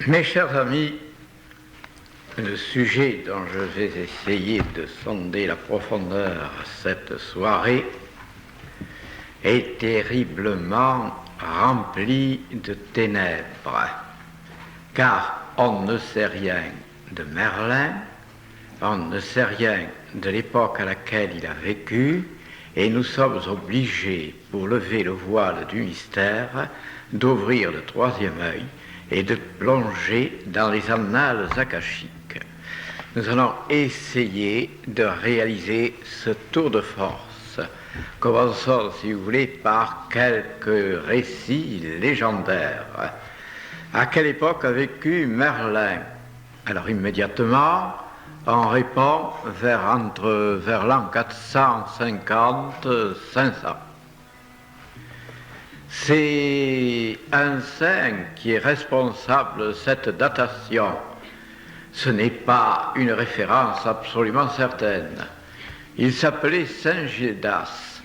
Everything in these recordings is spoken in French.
Mes chers amis, le sujet dont je vais essayer de sonder la profondeur cette soirée est terriblement rempli de ténèbres, car on ne sait rien de Merlin, on ne sait rien de l'époque à laquelle il a vécu, et nous sommes obligés, pour lever le voile du mystère, d'ouvrir le troisième œil et de plonger dans les annales akashiques. Nous allons essayer de réaliser ce tour de force. Commençons, si vous voulez, par quelques récits légendaires. À quelle époque a vécu Merlin? Alors immédiatement, on répond vers l'an 450-500. C'est un saint qui est responsable de cette datation. Ce n'est pas une référence absolument certaine. Il s'appelait Saint Gildas.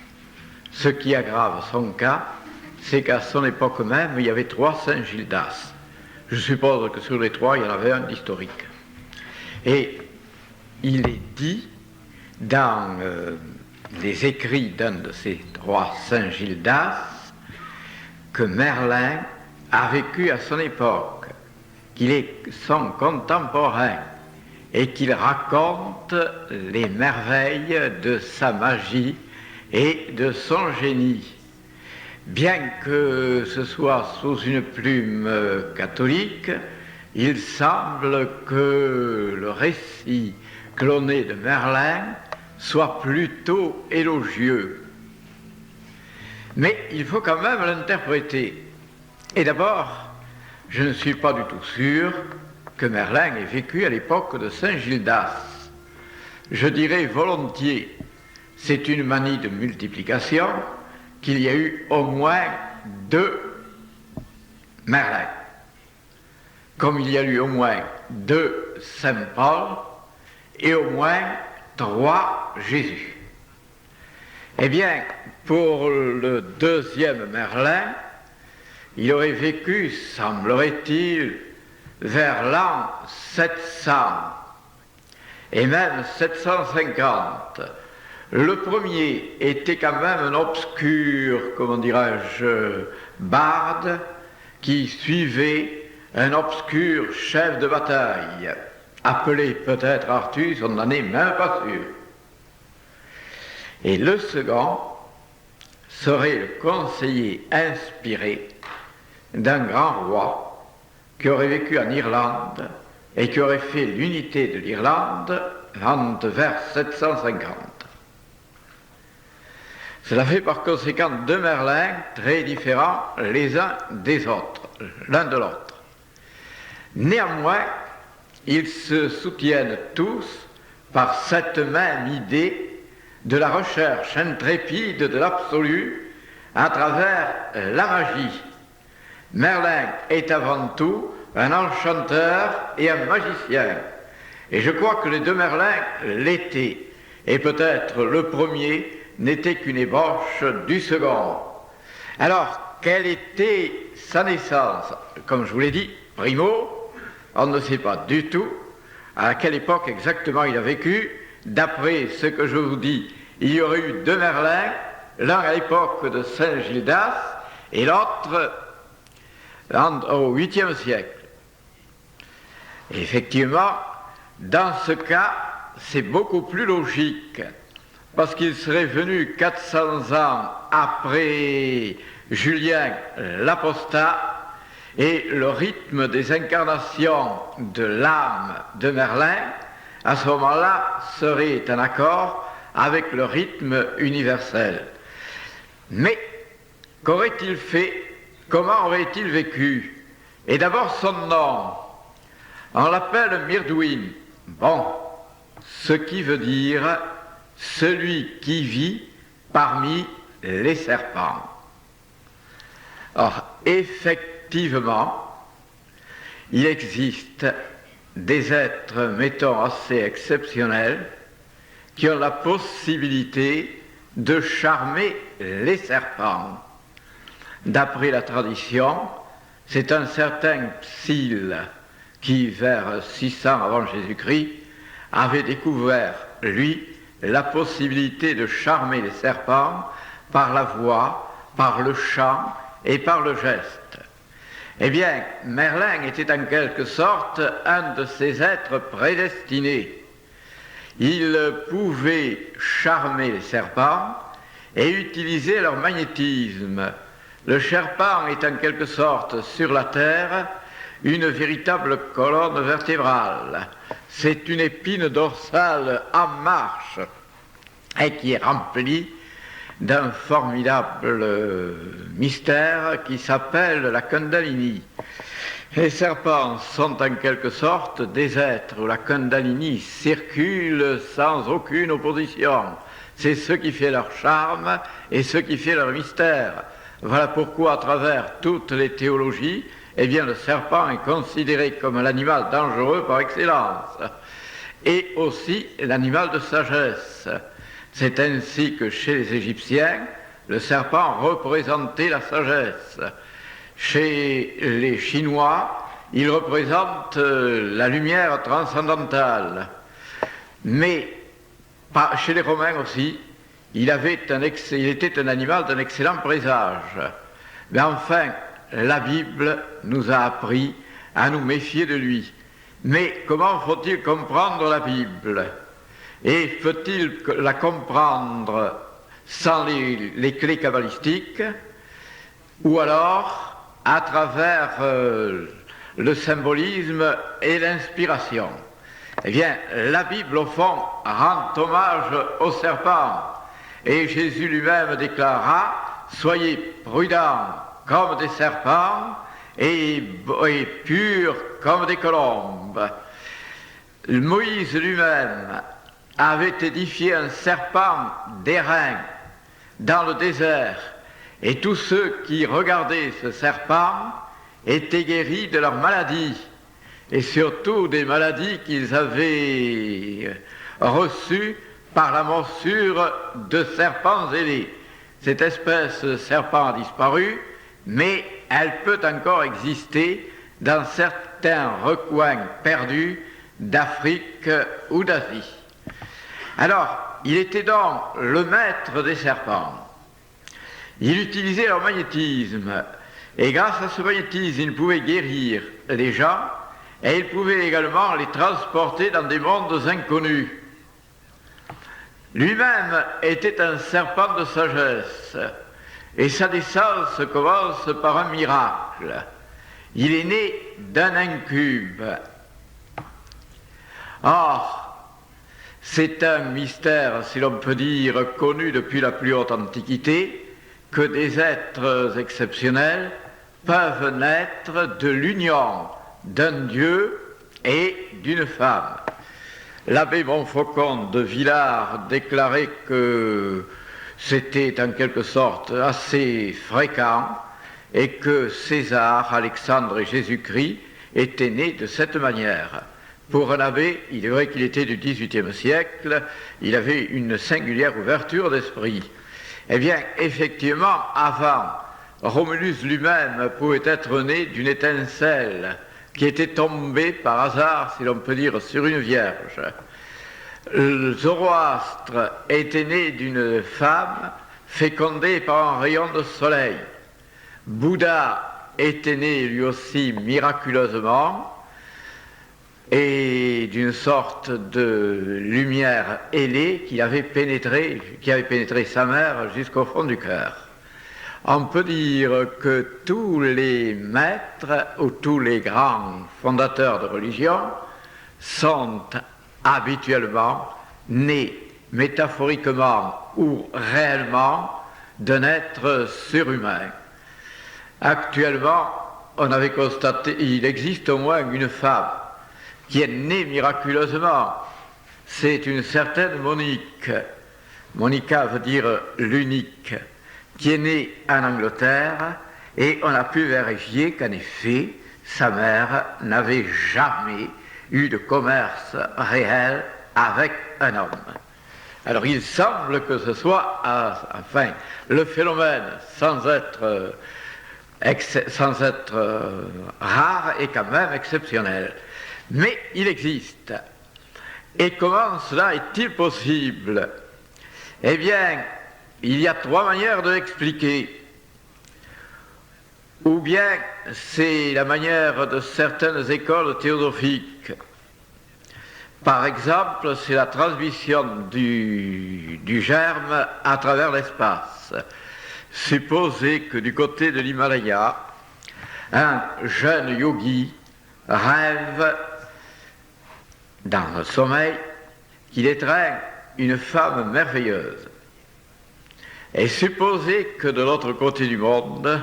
Ce qui aggrave son cas, c'est qu'à son époque même, il y avait 3 Saint Gildas. Je suppose que sur les 3, il y en avait un historique. Et il est dit dans les écrits d'un de ces 3 Saint Gildas que Merlin a vécu à son époque, qu'il est son contemporain et qu'il raconte les merveilles de sa magie et de son génie. Bien que ce soit sous une plume catholique, il semble que le récit que l'on ait de Merlin soit plutôt élogieux. Mais il faut quand même l'interpréter. Et d'abord, je ne suis pas du tout sûr que Merlin ait vécu à l'époque de Saint Gildas. Je dirais volontiers, c'est une manie de multiplication, qu'il y a eu au moins 2 Merlin, comme il y a eu au moins 2 Saint Paul et au moins 3 Jésus. Eh bien, pour le 2e Merlin, il aurait vécu, semblerait-il, vers l'an 700 et même 750. Le premier était quand même un obscur, comment dirais-je, barde qui suivait un obscur chef de bataille, appelé peut-être Artus, on n'en est même pas sûr. Et le second serait le conseiller inspiré d'un grand roi qui aurait vécu en Irlande et qui aurait fait l'unité de l'Irlande vers 750. Cela fait par conséquent 2 Merlins très différents les uns des autres, l'un de l'autre. Néanmoins, ils se soutiennent tous par cette même idée de la recherche intrépide de l'absolu à travers la magie. Merlin est avant tout un enchanteur et un magicien. Et je crois que les 2 Merlins l'étaient. Et peut-être le premier n'était qu'une ébauche du second. Alors, quelle était sa naissance? Comme je vous l'ai dit, primo, on ne sait pas du tout à quelle époque exactement il a vécu. D'après ce que je vous dis, il y aurait eu 2 Merlins, l'un à l'époque de Saint Gildas et l'autre au 8e siècle. Et effectivement, dans ce cas, c'est beaucoup plus logique, parce qu'il serait venu 400 ans après Julien l'apostat, et le rythme des incarnations de l'âme de Merlin, à ce moment-là, serait en accord avec le rythme universel. Mais qu'aurait-il fait? Comment aurait-il vécu? Et d'abord son nom. On l'appelle Myrddwin. Bon, ce qui veut dire celui qui vit parmi les serpents. Or, effectivement, il existe des êtres, mettons, assez exceptionnels qui ont la possibilité de charmer les serpents. D'après la tradition, c'est un certain Psylle qui, vers 600 avant Jésus-Christ, avait découvert, lui, la possibilité de charmer les serpents par la voix, par le chant et par le geste. Eh bien, Merlin était en quelque sorte un de ces êtres prédestinés. Il pouvait charmer les serpents et utiliser leur magnétisme. Le serpent est en quelque sorte sur la terre une véritable colonne vertébrale. C'est une épine dorsale en marche et qui est remplie d'un formidable mystère qui s'appelle la Kundalini. Les serpents sont en quelque sorte des êtres où la Kundalini circule sans aucune opposition. C'est ce qui fait leur charme et ce qui fait leur mystère. Voilà pourquoi à travers toutes les théologies, eh bien, le serpent est considéré comme l'animal dangereux par excellence et aussi l'animal de sagesse. C'est ainsi que chez les Égyptiens, le serpent représentait la sagesse. Chez les Chinois, il représente la lumière transcendantale. Mais chez les Romains aussi, il était un animal d'un excellent présage. Mais enfin, la Bible nous a appris à nous méfier de lui. Mais comment faut-il comprendre la Bible ? Et faut-il la comprendre sans les clés kabbalistiques ou alors à travers le symbolisme et l'inspiration ? Eh bien, la Bible, au fond, rend hommage au serpent. Et Jésus lui-même déclara « Soyez prudents comme des serpents et purs comme des colombes. » Moïse lui-même avait édifié un serpent d'airain dans le désert, et tous ceux qui regardaient ce serpent étaient guéris de leurs maladies, et surtout des maladies qu'ils avaient reçues par la morsure de serpents ailés. Cette espèce de serpent a disparu, mais elle peut encore exister dans certains recoins perdus d'Afrique ou d'Asie. Alors, il était donc le maître des serpents. Il utilisait leur magnétisme, et grâce à ce magnétisme, il pouvait guérir les gens, et il pouvait également les transporter dans des mondes inconnus. Lui-même était un serpent de sagesse, et sa naissance commence par un miracle. Il est né d'un incube. Or, c'est un mystère, si l'on peut dire, connu depuis la plus haute antiquité, que des êtres exceptionnels peuvent naître de l'union d'un Dieu et d'une femme. L'abbé Montfaucon de Villars déclarait que c'était en quelque sorte assez fréquent et que César, Alexandre et Jésus-Christ étaient nés de cette manière. Pour un abbé, il est vrai qu'il était du XVIIIe siècle, il avait une singulière ouverture d'esprit. Eh bien, effectivement, avant, Romulus lui-même pouvait être né d'une étincelle qui était tombée par hasard, si l'on peut dire, sur une vierge. Zoroastre était né d'une femme fécondée par un rayon de soleil. Bouddha était né lui aussi miraculeusement et d'une sorte de lumière ailée qui avait pénétré sa mère jusqu'au fond du cœur. On peut dire que tous les maîtres ou tous les grands fondateurs de religion sont habituellement nés métaphoriquement ou réellement d'un être surhumain. Actuellement, on avait constaté, il existe au moins une femme qui est née miraculeusement. C'est une certaine Monique. Monica veut dire l'unique, qui est née en Angleterre, et on a pu vérifier qu'en effet, sa mère n'avait jamais eu de commerce réel avec un homme. Alors il semble que ce soit, le phénomène, sans être rare, est quand même exceptionnel. Mais il existe. Et comment cela est-il possible? Eh bien, il y a trois manières de l'expliquer. Ou bien c'est la manière de certaines écoles théosophiques. Par exemple, c'est la transmission du germe à travers l'espace. Supposez que du côté de l'Himalaya, un jeune yogi rêve dans le sommeil qu'il étreint une femme merveilleuse. Et supposez que de l'autre côté du monde,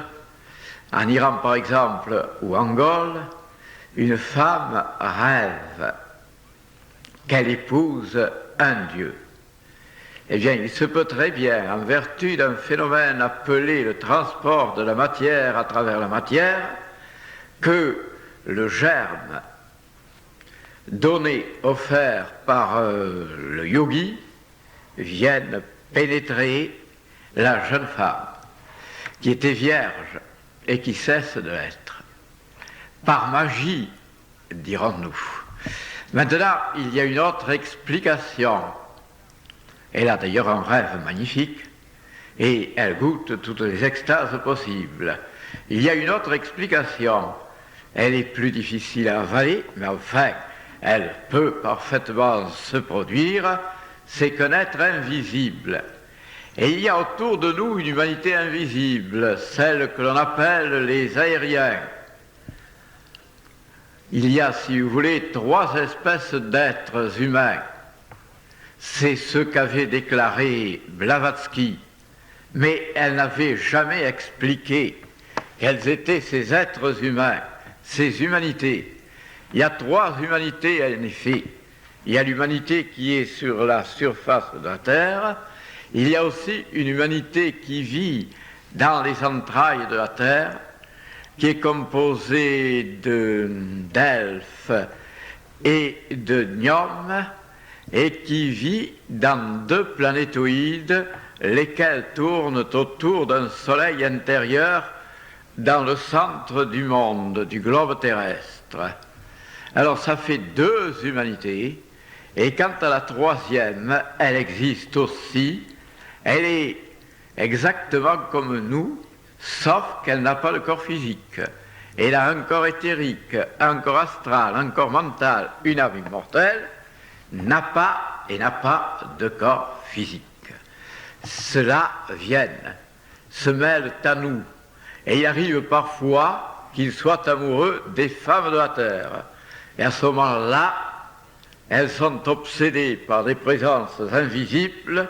en Iran par exemple, ou en Gaule, une femme rêve qu'elle épouse un dieu. Eh bien, il se peut très bien, en vertu d'un phénomène appelé le transport de la matière à travers la matière, que le germe donné, offert par le yogi, vienne pénétrer la jeune femme, qui était vierge et qui cesse de l'être. Par magie, dirons-nous. Maintenant, il y a une autre explication. Elle a d'ailleurs un rêve magnifique et elle goûte toutes les extases possibles. Il y a une autre explication. Elle est plus difficile à avaler, mais enfin, elle peut parfaitement se produire. C'est qu'un être invisible. Et il y a autour de nous une humanité invisible, celle que l'on appelle les aériens. Il y a, si vous voulez, trois espèces d'êtres humains. C'est ce qu'avait déclaré Blavatsky, mais elle n'avait jamais expliqué quels étaient ces êtres humains, ces humanités. Il y a trois humanités, en effet. Il y a l'humanité qui est sur la surface de la Terre. Il y a aussi une humanité qui vit dans les entrailles de la Terre, qui est composée d'elfes et de gnomes, et qui vit dans deux planétoïdes, lesquels tournent autour d'un soleil intérieur dans le centre du monde, du globe terrestre. Alors ça fait deux humanités, et quant à la troisième, elle existe aussi. Elle est exactement comme nous, sauf qu'elle n'a pas de corps physique. Elle a un corps éthérique, un corps astral, un corps mental, une âme immortelle, n'a pas de corps physique. Cela vienne, se mêlent à nous, et il arrive parfois qu'ils soient amoureux des femmes de la terre. Et à ce moment-là, elles sont obsédées par des présences invisibles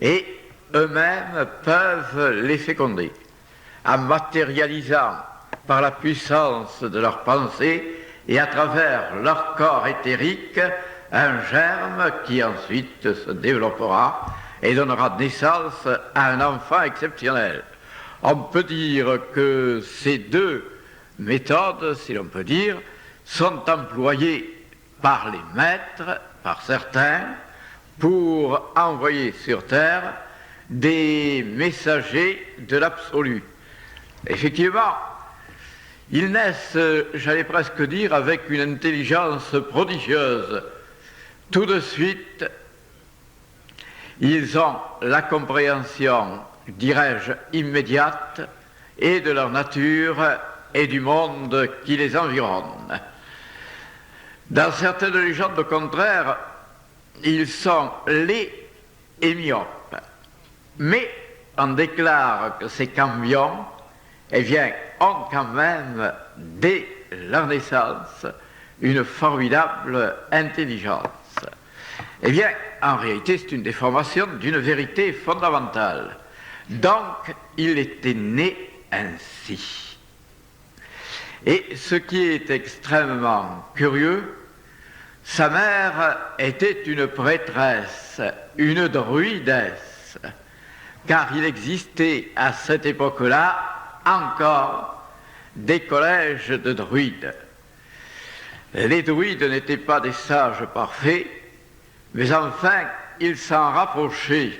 et eux-mêmes peuvent les féconder, en matérialisant par la puissance de leur pensée et à travers leur corps éthérique un germe qui ensuite se développera et donnera naissance à un enfant exceptionnel. On peut dire que ces deux méthodes, si l'on peut dire, sont employées par les maîtres, par certains, pour envoyer sur Terre des messagers de l'absolu. Effectivement, ils naissent, j'allais presque dire, avec une intelligence prodigieuse. Tout de suite, ils ont la compréhension, dirais-je, immédiate, et de leur nature et du monde qui les environne. Dans certaines légendes, au contraire, ils sont laids et myopes. Mais on déclare que ces cambions, eh bien, ont quand même, dès leur naissance, une formidable intelligence. Eh bien, en réalité, c'est une déformation d'une vérité fondamentale. Donc, il était né ainsi. Et ce qui est extrêmement curieux, sa mère était une prêtresse, une druidesse, car il existait à cette époque-là encore des collèges de druides. Les druides n'étaient pas des sages parfaits, mais enfin, ils s'en rapprochaient.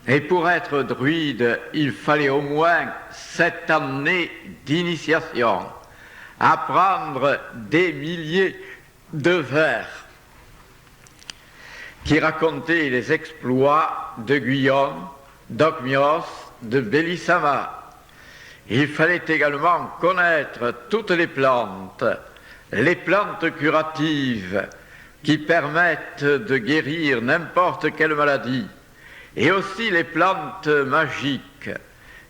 Et pour être druide, il fallait au moins 7 années d'initiation. à prendre des milliers de vers qui racontaient les exploits de Guillaume, d'Ocmios, de Bélissama. Il fallait également connaître toutes les plantes curatives qui permettent de guérir n'importe quelle maladie, et aussi les plantes magiques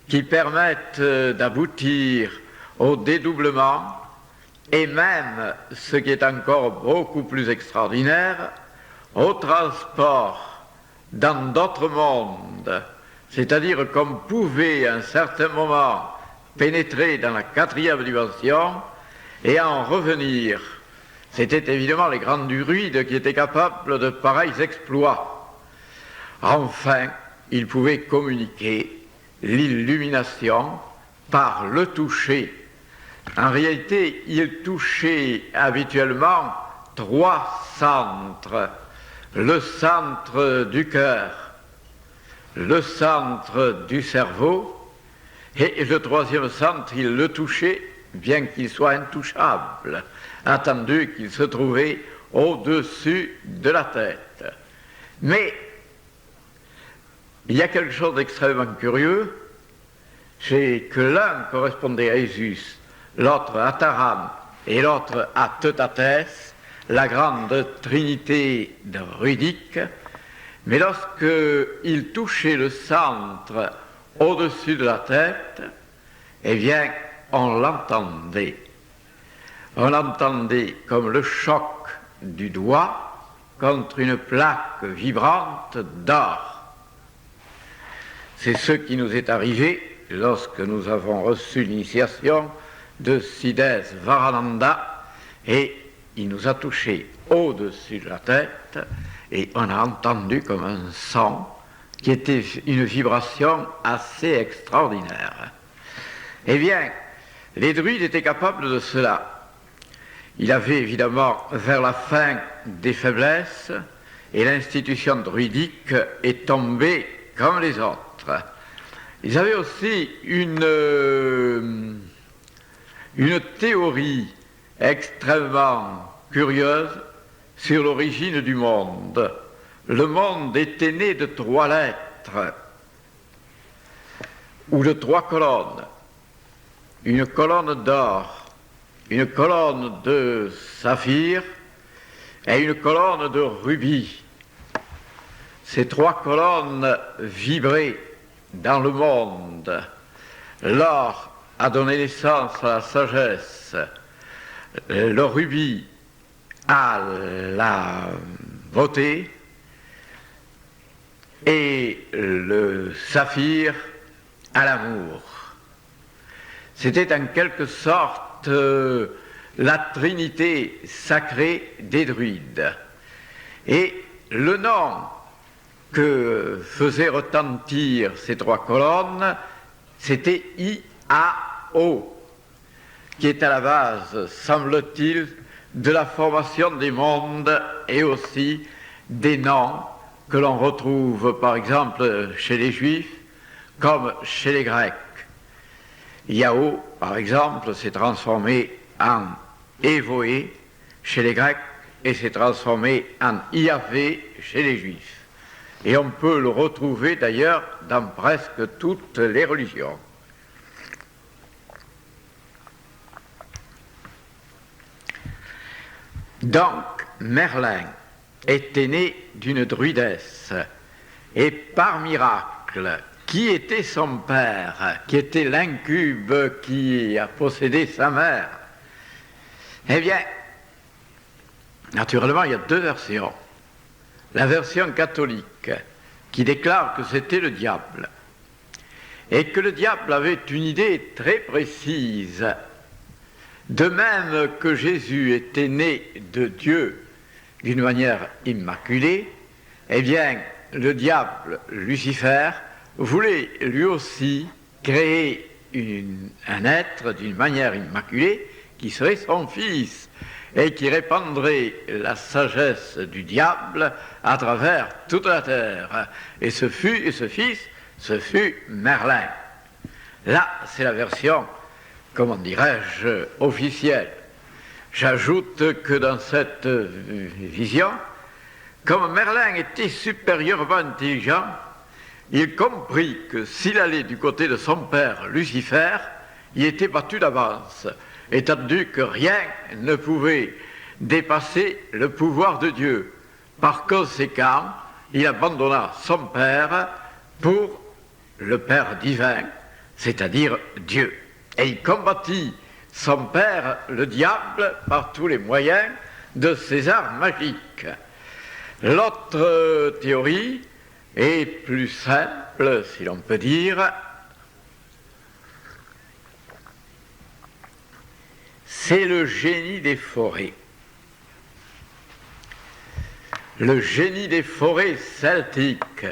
qui permettent d'aboutir au dédoublement, et même, ce qui est encore beaucoup plus extraordinaire, au transport dans d'autres mondes, c'est-à-dire qu'on pouvait à un certain moment pénétrer dans la 4e dimension et en revenir. C'était évidemment les grands druides qui étaient capables de pareils exploits. Enfin, ils pouvaient communiquer l'illumination par le toucher. En réalité, ils touchaient habituellement 3 centres. Le centre du cœur, le centre du cerveau, et le 3e centre, ils le touchaient, bien qu'il soit intouchable, attendu qu'il se trouvait au-dessus de la tête. Mais il y a quelque chose d'extrêmement curieux, c'est que l'un correspondait à Ésus, l'autre à Taram et l'autre à Teutathès, la grande trinité druidique, mais lorsqu'il touchait le centre au-dessus de la tête, eh bien, on l'entendait. On l'entendait comme le choc du doigt contre une plaque vibrante d'or. C'est ce qui nous est arrivé lorsque nous avons reçu l'initiation de Siddhès Varananda, et il nous a touchés au-dessus de la tête et on a entendu comme un son qui était une vibration assez extraordinaire. Eh bien, les druides étaient capables de cela. Il avait évidemment vers la fin des faiblesses et l'institution druidique est tombée comme les autres. Ils avaient aussi une théorie extrêmement curieuse sur l'origine du monde. Le monde était né de 3 lettres ou de 3 colonnes. Une colonne d'or, une colonne de saphir et une colonne de rubis. Ces 3 colonnes vibraient dans le monde. L'or a donné naissance à la sagesse, le rubis à la beauté et le saphir à l'amour. C'était en quelque sorte la trinité sacrée des druides. Et le nom que faisaient retentir ces 3 colonnes, c'était I-A-O, qui est à la base, semble-t-il, de la formation des mondes et aussi des noms que l'on retrouve par exemple chez les Juifs comme chez les Grecs. Yahoo, par exemple, s'est transformé en Évoé chez les Grecs et s'est transformé en Yahvé chez les Juifs. Et on peut le retrouver d'ailleurs dans presque toutes les religions. Donc, Merlin était né d'une druidesse, et par miracle, qui était son père, qui était l'incube qui a possédé sa mère? Eh bien, naturellement, il y a 2 versions. La version catholique, qui déclare que c'était le diable, et que le diable avait une idée très précise. De même que Jésus était né de Dieu d'une manière immaculée, eh bien, le diable, Lucifer, voulait lui aussi créer un être d'une manière immaculée qui serait son fils et qui répandrait la sagesse du diable à travers toute la terre. Et ce fils, ce fut Merlin. Là, c'est la version comment dirais-je, officielle. J'ajoute que dans cette vision, comme Merlin était supérieurement intelligent, il comprit que s'il allait du côté de son père Lucifer, il était battu d'avance, étant donné que rien ne pouvait dépasser le pouvoir de Dieu. Par conséquent, il abandonna son père pour le Père divin, c'est-à-dire Dieu. Et il combattit son père, le diable, par tous les moyens de ses arts magiques. L'autre théorie est plus simple, si l'on peut dire. C'est le génie des forêts. Le génie des forêts celtiques,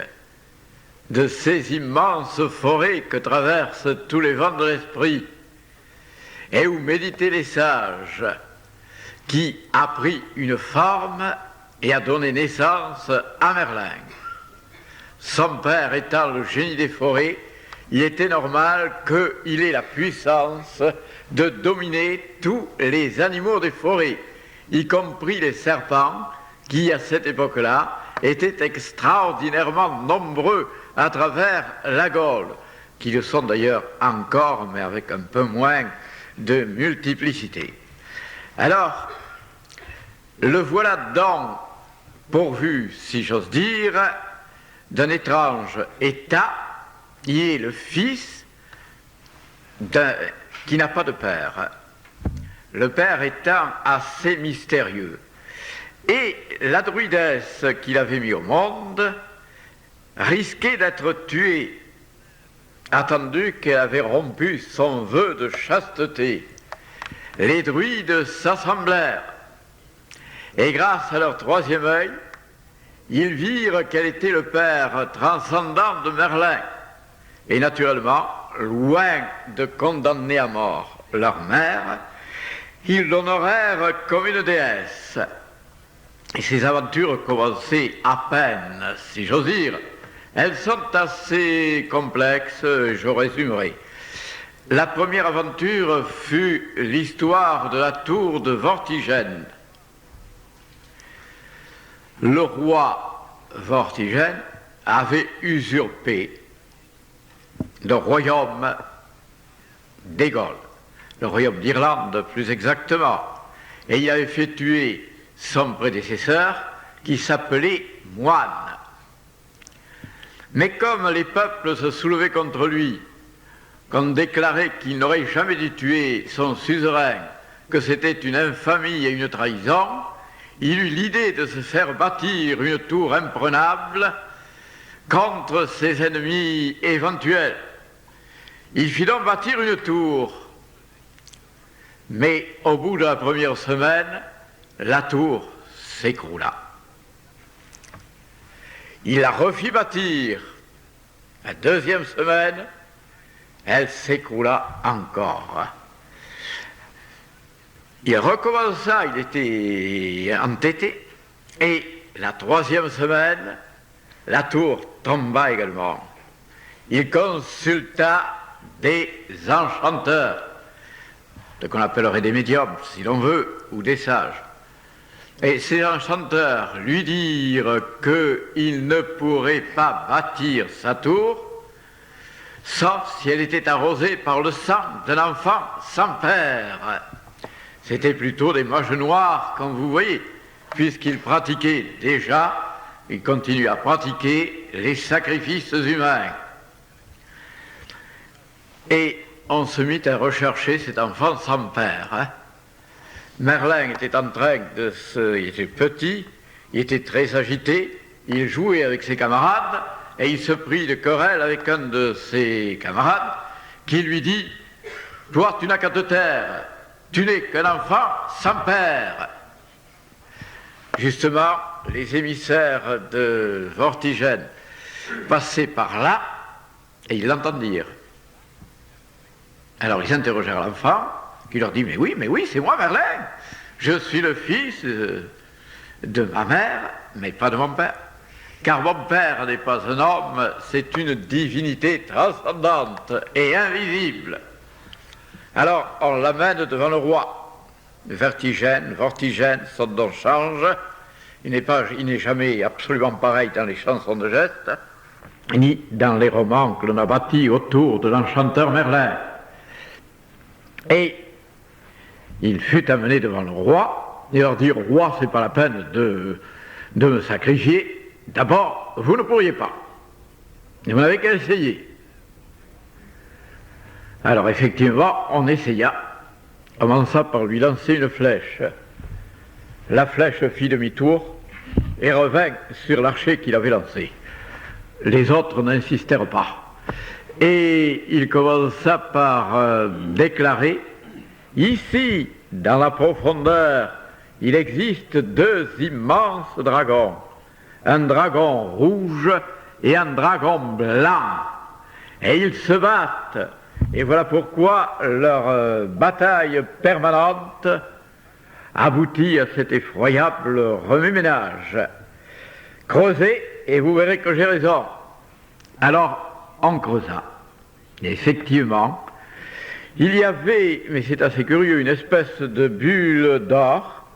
de ces immenses forêts que traversent tous les vents de l'esprit, et où méditaient les sages, qui a pris une forme et a donné naissance à Merlin. Son père étant le génie des forêts, il était normal qu'il ait la puissance de dominer tous les animaux des forêts, y compris les serpents, qui à cette époque-là étaient extraordinairement nombreux à travers la Gaule, qui le sont d'ailleurs encore, mais avec un peu moins de multiplicité. Alors, le voilà donc pourvu, si j'ose dire, d'un étrange état qui est le fils qui n'a pas de père. Le père étant assez mystérieux. Et la druidesse qu'il avait mis au monde risquait d'être tuée, attendu qu'elle avait rompu son vœu de chasteté. Les druides s'assemblèrent, et grâce à leur troisième œil, ils virent quel était le père transcendant de Merlin. Et naturellement, loin de condamner à mort leur mère, ils l'honorèrent comme une déesse. Et ces aventures commençaient à peine, si j'ose dire. Elles sont assez complexes, je résumerai. La première aventure fut l'histoire de la tour de Vortigène. Le roi Vortigène avait usurpé le royaume des Gaules, le royaume d'Irlande plus exactement, et il avait fait tuer son prédécesseur qui s'appelait Moine. Mais comme les peuples se soulevaient contre lui, qu'on déclarait qu'il n'aurait jamais dû tuer son suzerain, que c'était une infamie et une trahison, il eut l'idée de se faire bâtir une tour imprenable contre ses ennemis éventuels. Il fit donc bâtir une tour, mais au bout de la première semaine, la tour s'écroula. Il la refit bâtir. La deuxième semaine, elle s'écroula encore. Il recommença, il était entêté, et la troisième semaine, la tour tomba également. Il consulta des enchanteurs, ce qu'on appellerait des médiums, si l'on veut, ou des sages. Et ces enchanteurs lui dirent qu'il ne pourrait pas bâtir sa tour, sauf si elle était arrosée par le sang d'un enfant sans père. C'était plutôt des mages noirs, comme vous voyez, puisqu'ils pratiquaient déjà, ils continuent à pratiquer les sacrifices humains. Et on se mit à rechercher cet enfant sans père. Merlin était en train il était petit, il était très agité, il jouait avec ses camarades, et il se prit de querelle avec un de ses camarades, qui lui dit « Toi, tu n'as qu'à te taire, tu n'es qu'un enfant sans père. » Justement, les émissaires de Vortigène passaient par là, et ils l'entendirent. Alors ils interrogèrent l'enfant, qui leur dit « Mais oui, c'est moi Merlin, je suis le fils de ma mère, mais pas de mon père. Car mon père n'est pas un homme, c'est une divinité transcendante et invisible. Alors, on l'amène devant le roi. Vortigène, son nom change. Il n'est jamais absolument pareil dans les chansons de gestes, ni dans les romans que l'on a bâtis autour de l'enchanteur Merlin. Et il fut amené devant le roi, et leur dit, roi, c'est pas la peine de me sacrifier. D'abord, vous ne pourriez pas. Et vous n'avez qu'à essayer. Alors effectivement, on essaya. On commença par lui lancer une flèche. La flèche fit demi-tour et revint sur l'archer qu'il avait lancé. Les autres n'insistèrent pas. Et il commença par déclarer, ici, dans la profondeur, il existe deux immenses dragons. Un dragon rouge et un dragon blanc. Et ils se battent. Et voilà pourquoi leur bataille permanente aboutit à cet effroyable remue-ménage. Creusez et vous verrez que j'ai raison. Alors, on creusa. Et effectivement, il y avait, mais c'est assez curieux, une espèce de bulle d'or,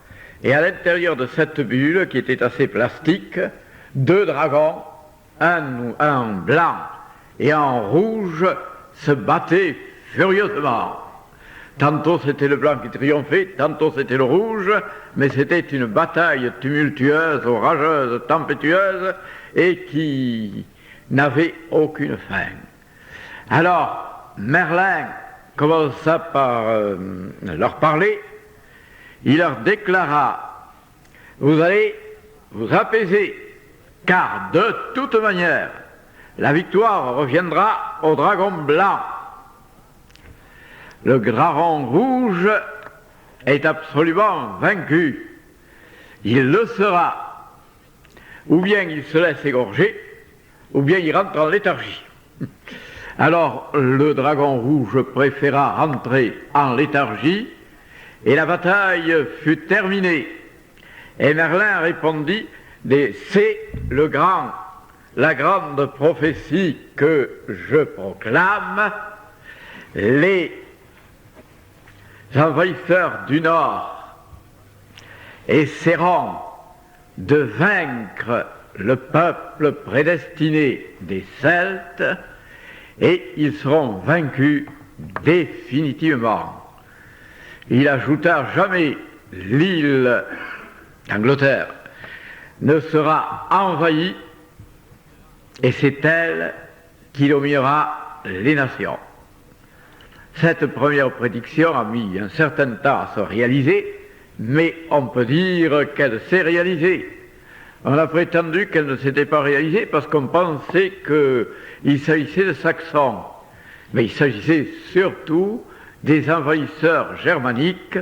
et à l'intérieur de cette bulle, qui était assez plastique, deux dragons, un blanc et un rouge, se battaient furieusement. Tantôt c'était le blanc qui triomphait, tantôt c'était le rouge, mais c'était une bataille tumultueuse, orageuse, tempétueuse, et qui n'avait aucune fin. Alors, Merlin commença par leur parler. Il leur déclara, vous allez vous apaiser, car de toute manière, la victoire reviendra au dragon blanc. Le dragon rouge est absolument vaincu. Il le sera. Ou bien il se laisse égorger, ou bien il rentre en léthargie. Alors le dragon rouge préféra rentrer en léthargie, et la bataille fut terminée. Et Merlin répondit, c'est la grande prophétie que je proclame, les envahisseurs du Nord essaieront de vaincre le peuple prédestiné des Celtes, et ils seront vaincus définitivement. Il ajouta, jamais l'île d'Angleterre ne sera envahie, et c'est elle qui dominera les nations. Cette première prédiction a mis un certain temps à se réaliser, mais on peut dire qu'elle s'est réalisée. On a prétendu qu'elle ne s'était pas réalisée parce qu'on pensait qu'il s'agissait de Saxons. Mais il s'agissait surtout des envahisseurs germaniques,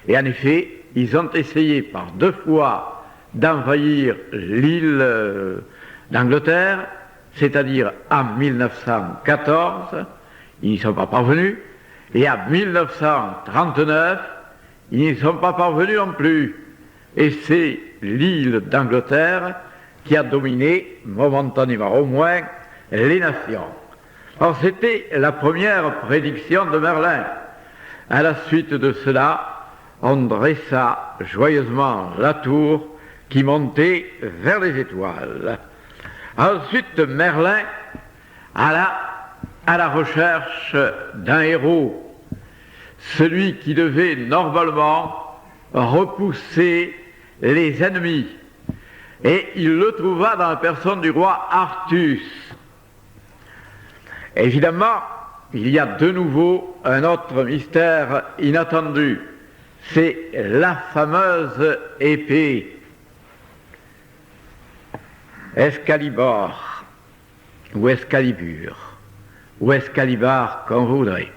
et en effet, ils ont essayé par 2 fois d'envahir l'île d'Angleterre, c'est-à-dire en 1914, ils n'y sont pas parvenus, et en 1939, ils n'y sont pas parvenus non plus. Et c'est l'île d'Angleterre qui a dominé, momentanément au moins, les nations. Alors c'était la première prédiction de Merlin. À la suite de cela, on dressa joyeusement la tour qui montait vers les étoiles. Ensuite, Merlin alla à la recherche d'un héros, celui qui devait normalement repousser les ennemis. Et il le trouva dans la personne du roi Artus. Évidemment, il y a de nouveau un autre mystère inattendu. C'est la fameuse épée Excalibur, ou Excalibur, ou Excalibur, comme vous voudrez.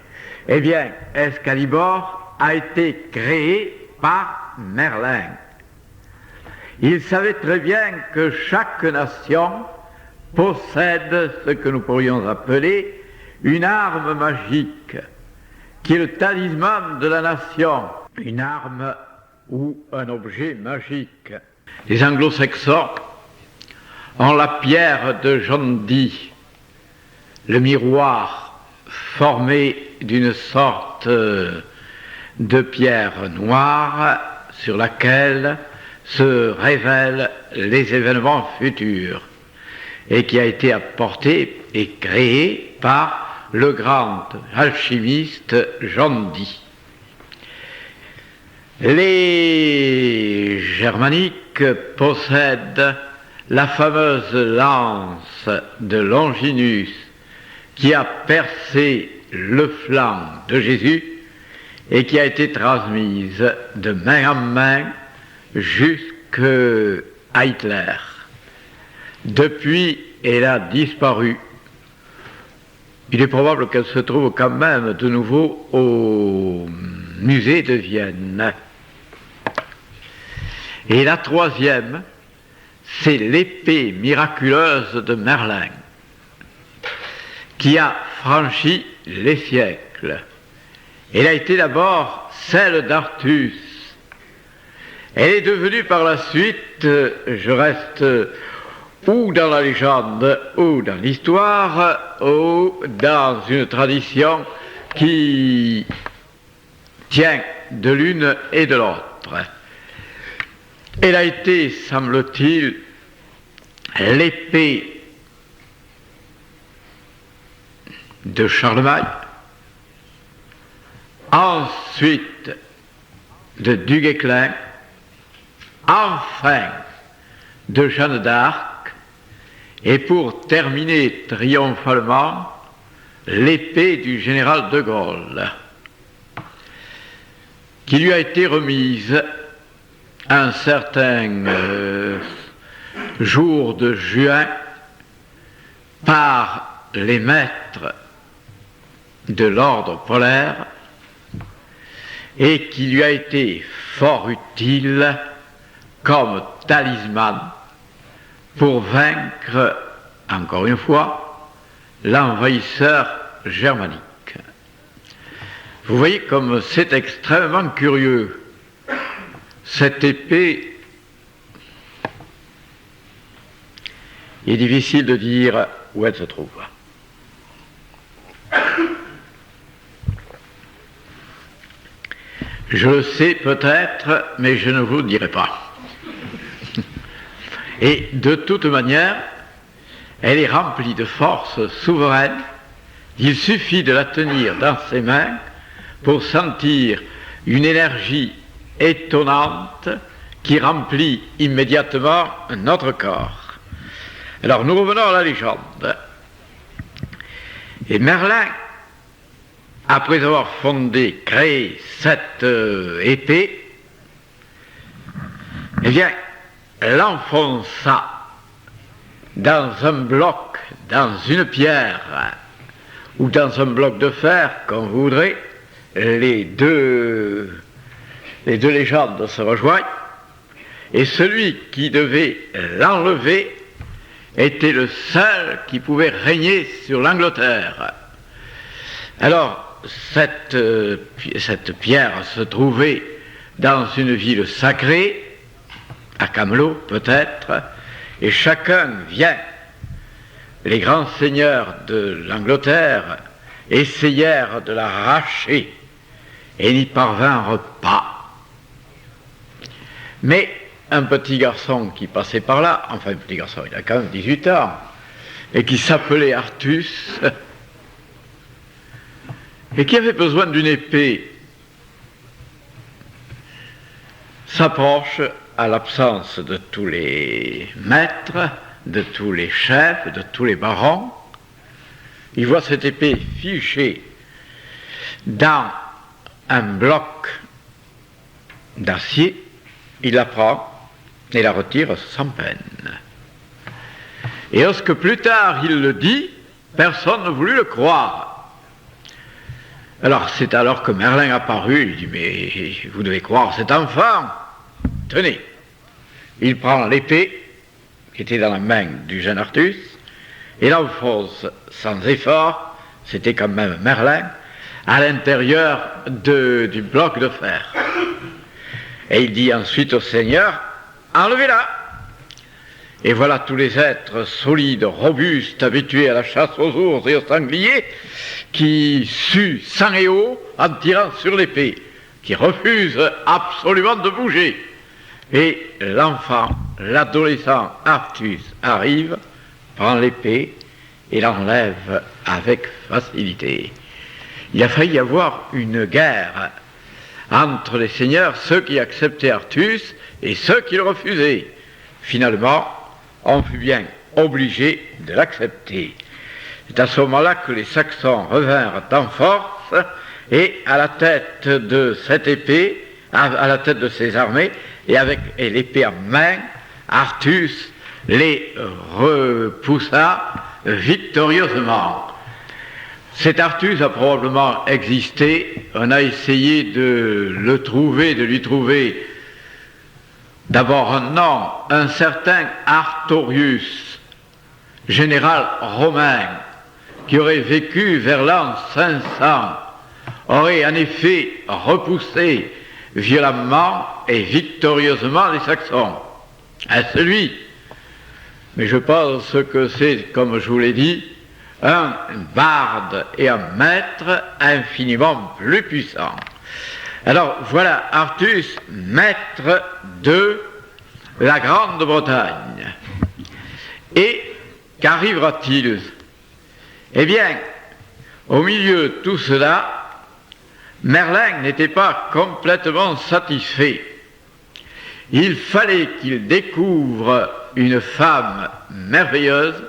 Eh bien, Excalibur a été créé par Merlin. Il savait très bien que chaque nation possède ce que nous pourrions appeler une arme magique, qui est le talisman de la nation, une arme ou un objet magique. Les anglo-saxons ont la pierre de John Dee, le miroir formé d'une sorte de pierre noire sur laquelle se révèlent les événements futurs et qui a été apporté et créé par le grand alchimiste John Dee. Les Germaniques possèdent la fameuse lance de Longinus qui a percé le flanc de Jésus et qui a été transmise de main en main jusqu'à Hitler. Depuis, elle a disparu. Il est probable qu'elle se trouve quand même de nouveau au musée de Vienne. Et la troisième, c'est l'épée miraculeuse de Merlin, qui a franchi les siècles. Elle a été d'abord celle d'Artus. Elle est devenue par la suite, je reste ou dans la légende, ou dans l'histoire, ou dans une tradition qui tient de l'une et de l'autre. Elle a été, semble-t-il, l'épée de Charlemagne, ensuite de Du Guesclin, enfin de Jeanne d'Arc, et pour terminer triomphalement, l'épée du général de Gaulle, qui lui a été remise un certain jour de juin par les maîtres de l'ordre polaire et qui lui a été fort utile comme talisman pour vaincre, encore une fois, l'envahisseur germanique. Vous voyez comme c'est extrêmement curieux. Cette épée, il est difficile de dire où elle se trouve. Je le sais peut-être, mais je ne vous le dirai pas. Et de toute manière, elle est remplie de force souveraine. Il suffit de la tenir dans ses mains pour sentir une énergie étonnante qui remplit immédiatement notre corps. Alors nous revenons à la légende. Et Merlin, après avoir créé cette épée, eh bien, l'enfonça dans un bloc, dans une pierre, ou dans un bloc de fer, comme vous voudrez. Les deux légendes se rejoignent, et celui qui devait l'enlever était le seul qui pouvait régner sur l'Angleterre. Alors, cette pierre se trouvait dans une ville sacrée, à Camelot peut-être, et chacun vient. Les grands seigneurs de l'Angleterre essayèrent de l'arracher et n'y parvinrent pas. Mais un petit garçon qui passait par là, enfin un petit garçon, il a quand même 18 ans, et qui s'appelait Artus, et qui avait besoin d'une épée, s'approche à l'absence de tous les maîtres, de tous les chefs, de tous les barons. Il voit cette épée fichée dans un bloc d'acier, il la prend et la retire sans peine. Et lorsque plus tard il le dit, personne ne voulut le croire. Alors c'est alors que Merlin apparut, il dit « Mais vous devez croire cet enfant, tenez !» Il prend l'épée qui était dans la main du jeune Artus et l'enfonce sans effort, c'était quand même Merlin, à l'intérieur du bloc de fer. Et il dit ensuite au Seigneur, enlevez-la. Et voilà tous les êtres solides, robustes, habitués à la chasse aux ours et aux sangliers, qui sue sang et eau en tirant sur l'épée, qui refuse absolument de bouger. Et l'enfant, l'adolescent Artus arrive, prend l'épée et l'enlève avec facilité. Il a failli y avoir une guerre entre les seigneurs, ceux qui acceptaient Artus et ceux qui le refusaient. Finalement, on fut bien obligé de l'accepter. C'est à ce moment-là que les Saxons revinrent en force et à la tête de cette épée, à la tête de ces armées, et l'épée en main, Artus les repoussa victorieusement. Cet Artus a probablement existé, on a essayé de lui trouver d'abord un nom, un certain Artorius, général romain, qui aurait vécu vers l'an 500, aurait en effet repoussé violemment et victorieusement les Saxons. Est-ce lui? Mais je pense que c'est, comme je vous l'ai dit, un barde et un maître infiniment plus puissant. Alors voilà Artus, maître de la Grande-Bretagne. Et qu'arrivera-t-il? Eh bien, au milieu de tout cela, Merlin n'était pas complètement satisfait. Il fallait qu'il découvre une femme merveilleuse,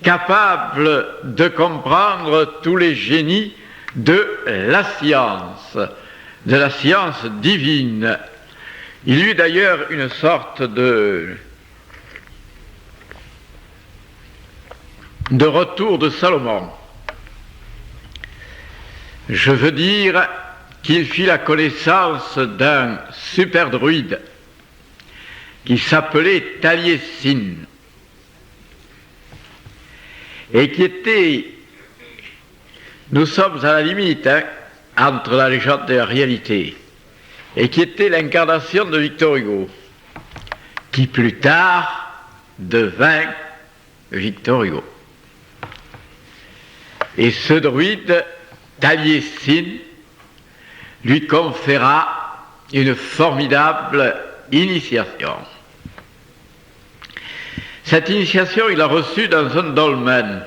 capable de comprendre tous les génies de la science divine. Il y eut d'ailleurs une sorte de retour de Salomon. Je veux dire qu'il fit la connaissance d'un super druide qui s'appelait Taliesin et qui était, nous sommes à la limite entre la légende et la réalité, et qui était l'incarnation de Victor Hugo, qui plus tard devint Victor Hugo. Et ce druide, Taliesin, lui conféra une formidable initiation. Cette initiation, il l'a reçue dans un dolmen.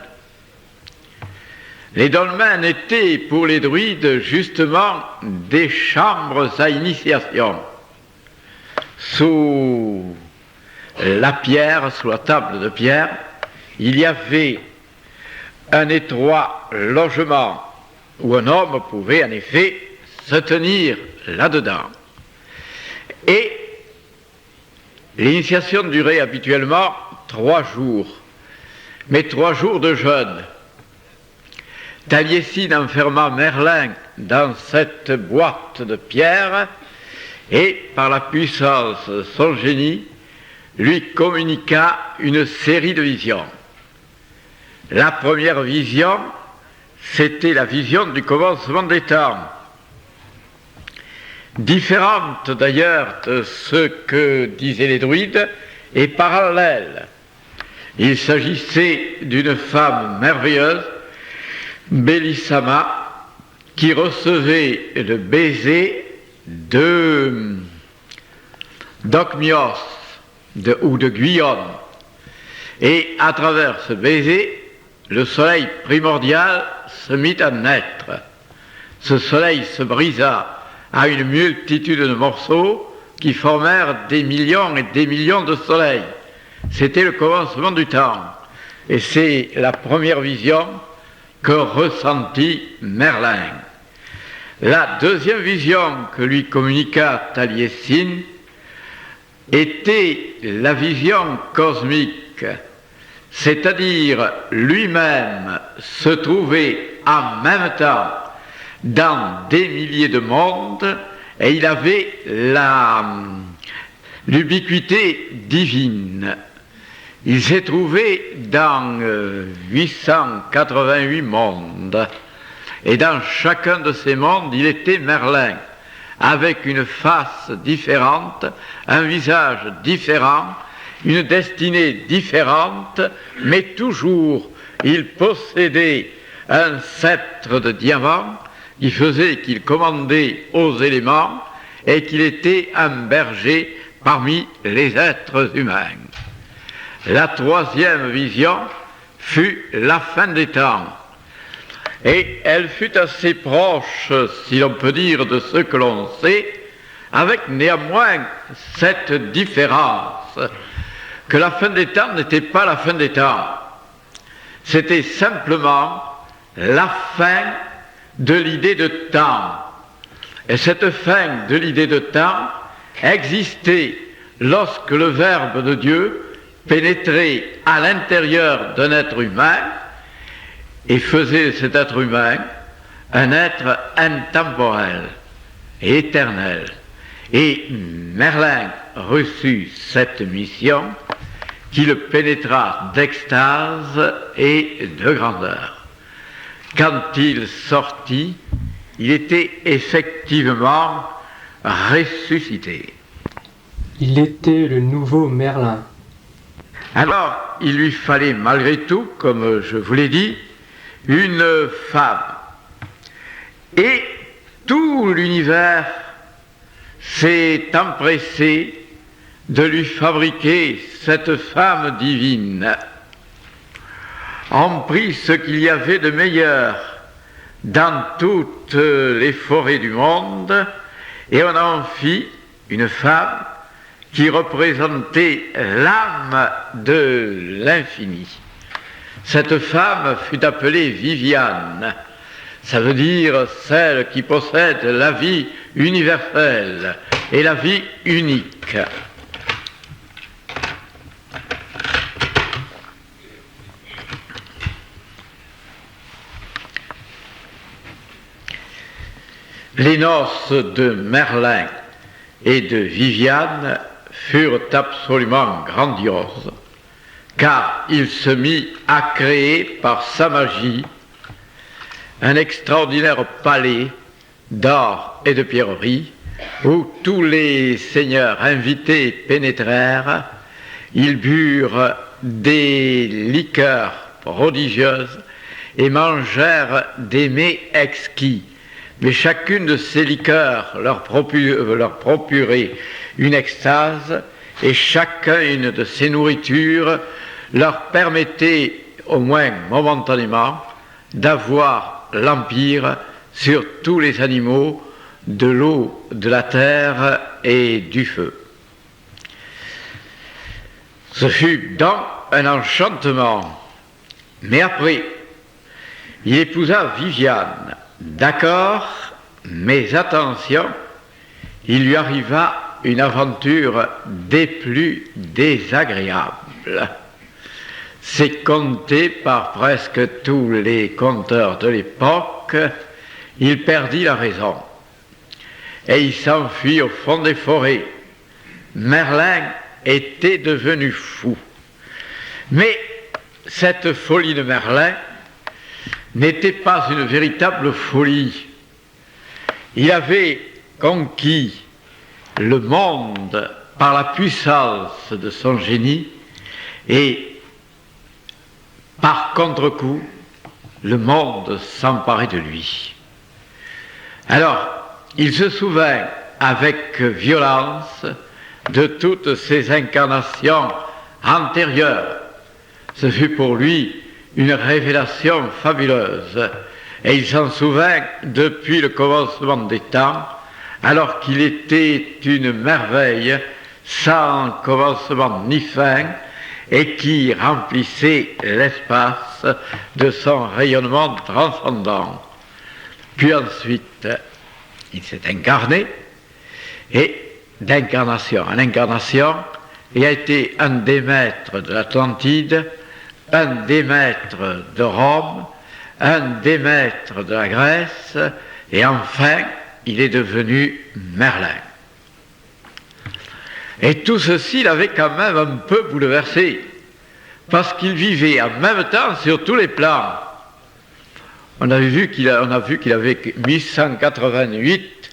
Les dolmens étaient pour les druides justement des chambres à initiation. Sous la pierre, sous la table de pierre, il y avait un étroit logement où un homme pouvait en effet se tenir là-dedans. Et l'initiation durait habituellement 3 jours, mais 3 jours de jeûne. Taliesin enferma Merlin dans cette boîte de pierre et, par la puissance de son génie, lui communiqua une série de visions. La première vision, c'était la vision du commencement des temps, différente d'ailleurs de ce que disaient les druides et parallèle. Il s'agissait d'une femme merveilleuse, Bélissama, qui recevait le baiser d'Ocmios ou de Guyone. Et à travers ce baiser, le soleil primordial se mit à naître. Ce soleil se brisa à une multitude de morceaux qui formèrent des millions et des millions de soleils. C'était le commencement du temps. Et c'est la première vision que ressentit Merlin. La deuxième vision que lui communiqua Taliesin était la vision cosmique, c'est-à-dire lui-même se trouvait en même temps dans des milliers de mondes et il avait l'ubiquité divine. Il s'est trouvé dans 888 mondes et dans chacun de ces mondes il était Merlin avec une face différente, un visage différent, une destinée différente, mais toujours il possédait un sceptre de diamant qui faisait qu'il commandait aux éléments et qu'il était un berger parmi les êtres humains. La troisième vision fut la fin des temps. Et elle fut assez proche, si l'on peut dire, de ce que l'on sait, avec néanmoins cette différence, que la fin des temps n'était pas la fin des temps. C'était simplement la fin de l'idée de temps. Et cette fin de l'idée de temps existait lorsque le Verbe de Dieu pénétrait à l'intérieur d'un être humain et faisait cet être humain un être intemporel et éternel. Et Merlin reçut cette mission qui le pénétra d'extase et de grandeur. Quand il sortit, il était effectivement ressuscité. Il était le nouveau Merlin. Alors, il lui fallait malgré tout, comme je vous l'ai dit, une femme. Et tout l'univers s'est empressé de lui fabriquer cette femme divine. On prit ce qu'il y avait de meilleur dans toutes les forêts du monde et on en fit une femme qui représentait l'âme de l'infini. Cette femme fut appelée Viviane. Ça veut dire celle qui possède la vie universelle et la vie unique. Les noces de Merlin et de Viviane furent absolument grandioses, car il se mit à créer par sa magie un extraordinaire palais d'or et de pierreries où tous les seigneurs invités pénétrèrent. Ils burent des liqueurs prodigieuses et mangèrent des mets exquis. Mais chacune de ces liqueurs leur procurait une extase et chacune de ces nourritures leur permettait, au moins momentanément, d'avoir l'empire sur tous les animaux de l'eau, de la terre et du feu. Ce fut donc un enchantement. Mais après, il épousa Viviane. D'accord, mais attention, il lui arriva une aventure des plus désagréables. C'est conté par presque tous les conteurs de l'époque. Il perdit la raison et il s'enfuit au fond des forêts. Merlin était devenu fou. Mais cette folie de Merlin n'était pas une véritable folie. Il avait conquis le monde par la puissance de son génie et par contre-coup, le monde s'emparait de lui. Alors, il se souvint avec violence de toutes ses incarnations antérieures. Ce fut pour lui une révélation fabuleuse. Et il s'en souvint depuis le commencement des temps, alors qu'il était une merveille sans commencement ni fin, et qui remplissait l'espace de son rayonnement transcendant. Puis ensuite, il s'est incarné, et d'incarnation en incarnation, il a été un des maîtres de l'Atlantide, un des maîtres de Rome, un des maîtres de la Grèce, et enfin, il est devenu Merlin. Et tout ceci l'avait quand même un peu bouleversé, parce qu'il vivait en même temps sur tous les plans. On a vu qu'il avait 888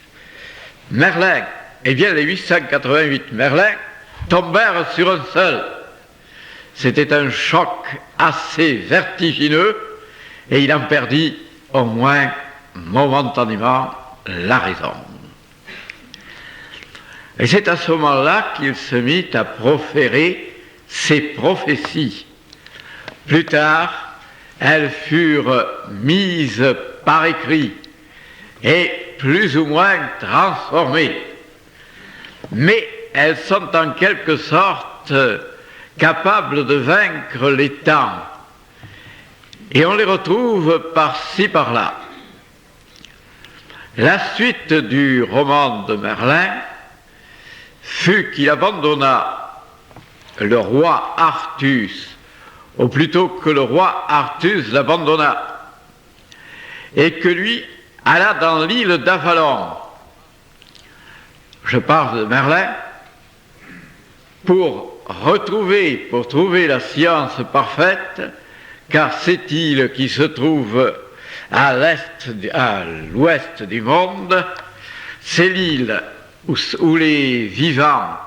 Merlin. Eh bien, les 888 Merlin tombèrent sur un seul. C'était un choc assez vertigineux, et il en perdit au moins momentanément la raison. Et c'est à ce moment-là qu'il se mit à proférer ses prophéties. Plus tard, elles furent mises par écrit et plus ou moins transformées. Mais elles sont en quelque sorte capables de vaincre les temps. Et on les retrouve par-ci, par-là. La suite du roman de Merlin fut qu'il abandonna le roi Artus, ou plutôt que le roi Artus l'abandonna, et que lui alla dans l'île d'Avalon. Je parle de Merlin pour trouver la science parfaite, car cette île qui se trouve à l'ouest du monde, c'est l'île où les vivants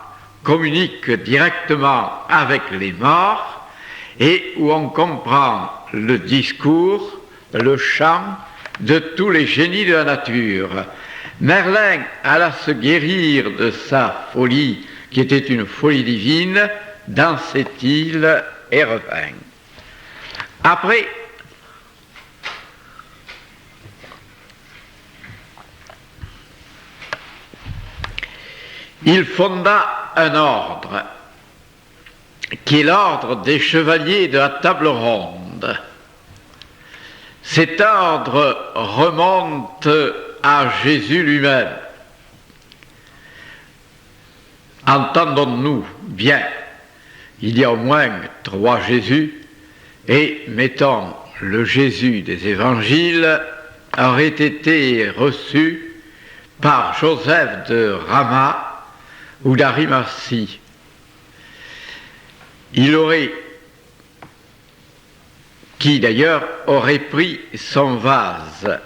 communiquent directement avec les morts et où on comprend le discours, le chant de tous les génies de la nature. Merlin alla se guérir de sa folie, qui était une folie divine, dans cette île et revint. Après, il fonda un ordre, qui est l'ordre des chevaliers de la table ronde. Cet ordre remonte à Jésus lui-même. Entendons-nous bien, il y a au moins 3 Jésus, et mettons le Jésus des évangiles aurait été reçu par Joseph de Rama ou d'Arimathie. Qui d'ailleurs aurait pris son vase,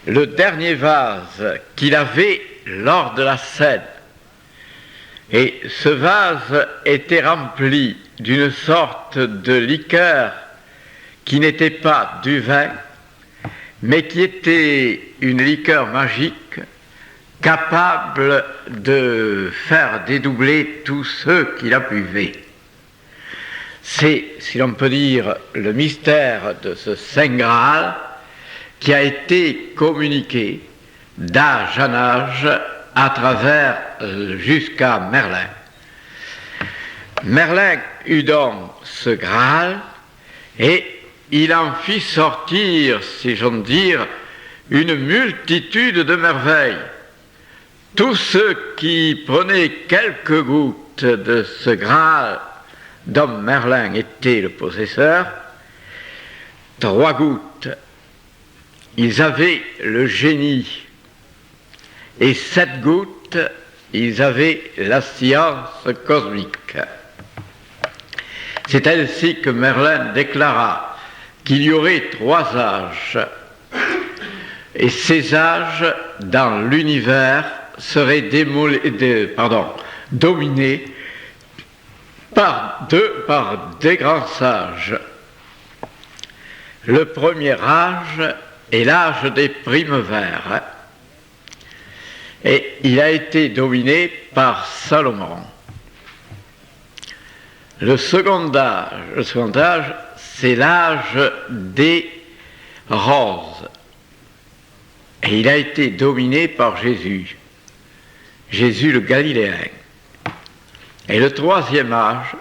le dernier vase qu'il avait lors de la scène. Et ce vase était rempli d'une sorte de liqueur qui n'était pas du vin, mais qui était une liqueur magique capable de faire dédoubler tous ceux qui la buvaient. C'est, si l'on peut dire, le mystère de ce Saint Graal qui a été communiqué d'âge en âge à travers jusqu'à Merlin. Merlin eut donc ce Graal et il en fit sortir, si j'ose dire, une multitude de merveilles. Tous ceux qui prenaient quelques gouttes de ce Graal dont Merlin était le possesseur, 3 gouttes, ils avaient le génie, et 7 gouttes, ils avaient la science cosmique. C'est ainsi que Merlin déclara qu'il y aurait 3 âges, et ces âges, dans l'univers, seraient dominés par des grands sages. Le premier âge est l'âge des primevères, et il a été dominé par Salomon. Le second âge, c'est l'âge des roses, et il a été dominé par Jésus le Galiléen. Et le 3e âge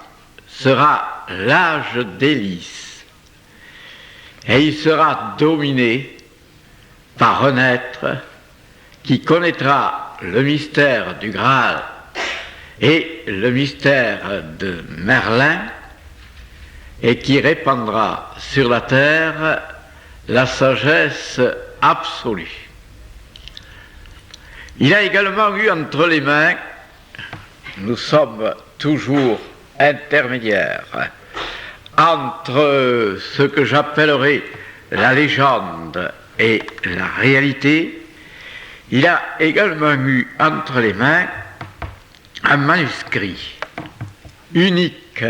sera l'âge des lys, et il sera dominé par un être qui connaîtra le mystère du Graal et le mystère de Merlin, et qui répandra sur la terre la sagesse absolue. Il a également eu entre les mains, nous sommes toujours intermédiaires, entre ce que j'appellerais la légende et la réalité. Il a également eu entre les mains un manuscrit unique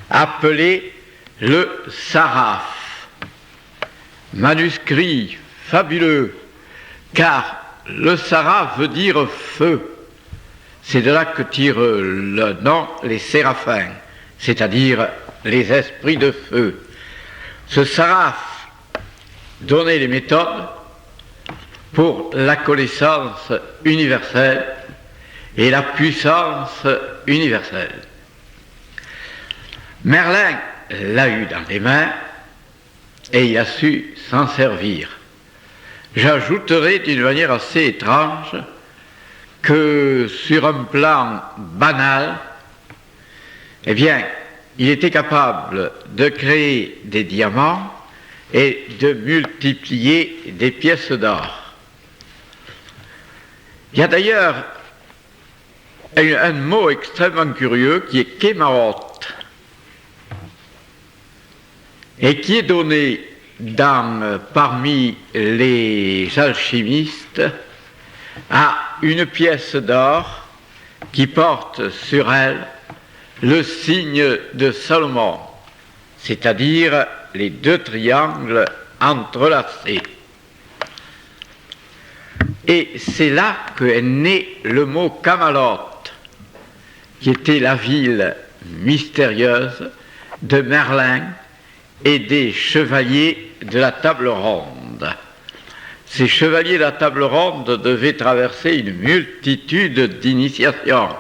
appelé le Saraf. manuscrit fabuleux, car le Sara veut dire feu. C'est de là que tire le nom les séraphins, c'est-à-dire les esprits de feu. Ce Saraf donnait les méthodes pour la connaissance universelle et la puissance universelle. Merlin l'a eu dans les mains et il a su s'en servir. J'ajouterai d'une manière assez étrange que sur un plan banal, eh bien, il était capable de créer des diamants et de multiplier des pièces d'or. Il y a d'ailleurs un mot extrêmement curieux qui est kémarot et qui est donné parmi les alchimistes à une pièce d'or qui porte sur elle le signe de Salomon, c'est-à-dire les deux triangles entrelacés. Et c'est là qu'est né le mot Camelot, qui était la ville mystérieuse de Merlin et des chevaliers de la table ronde. Ces chevaliers de la table ronde devaient traverser une multitude d'initiations.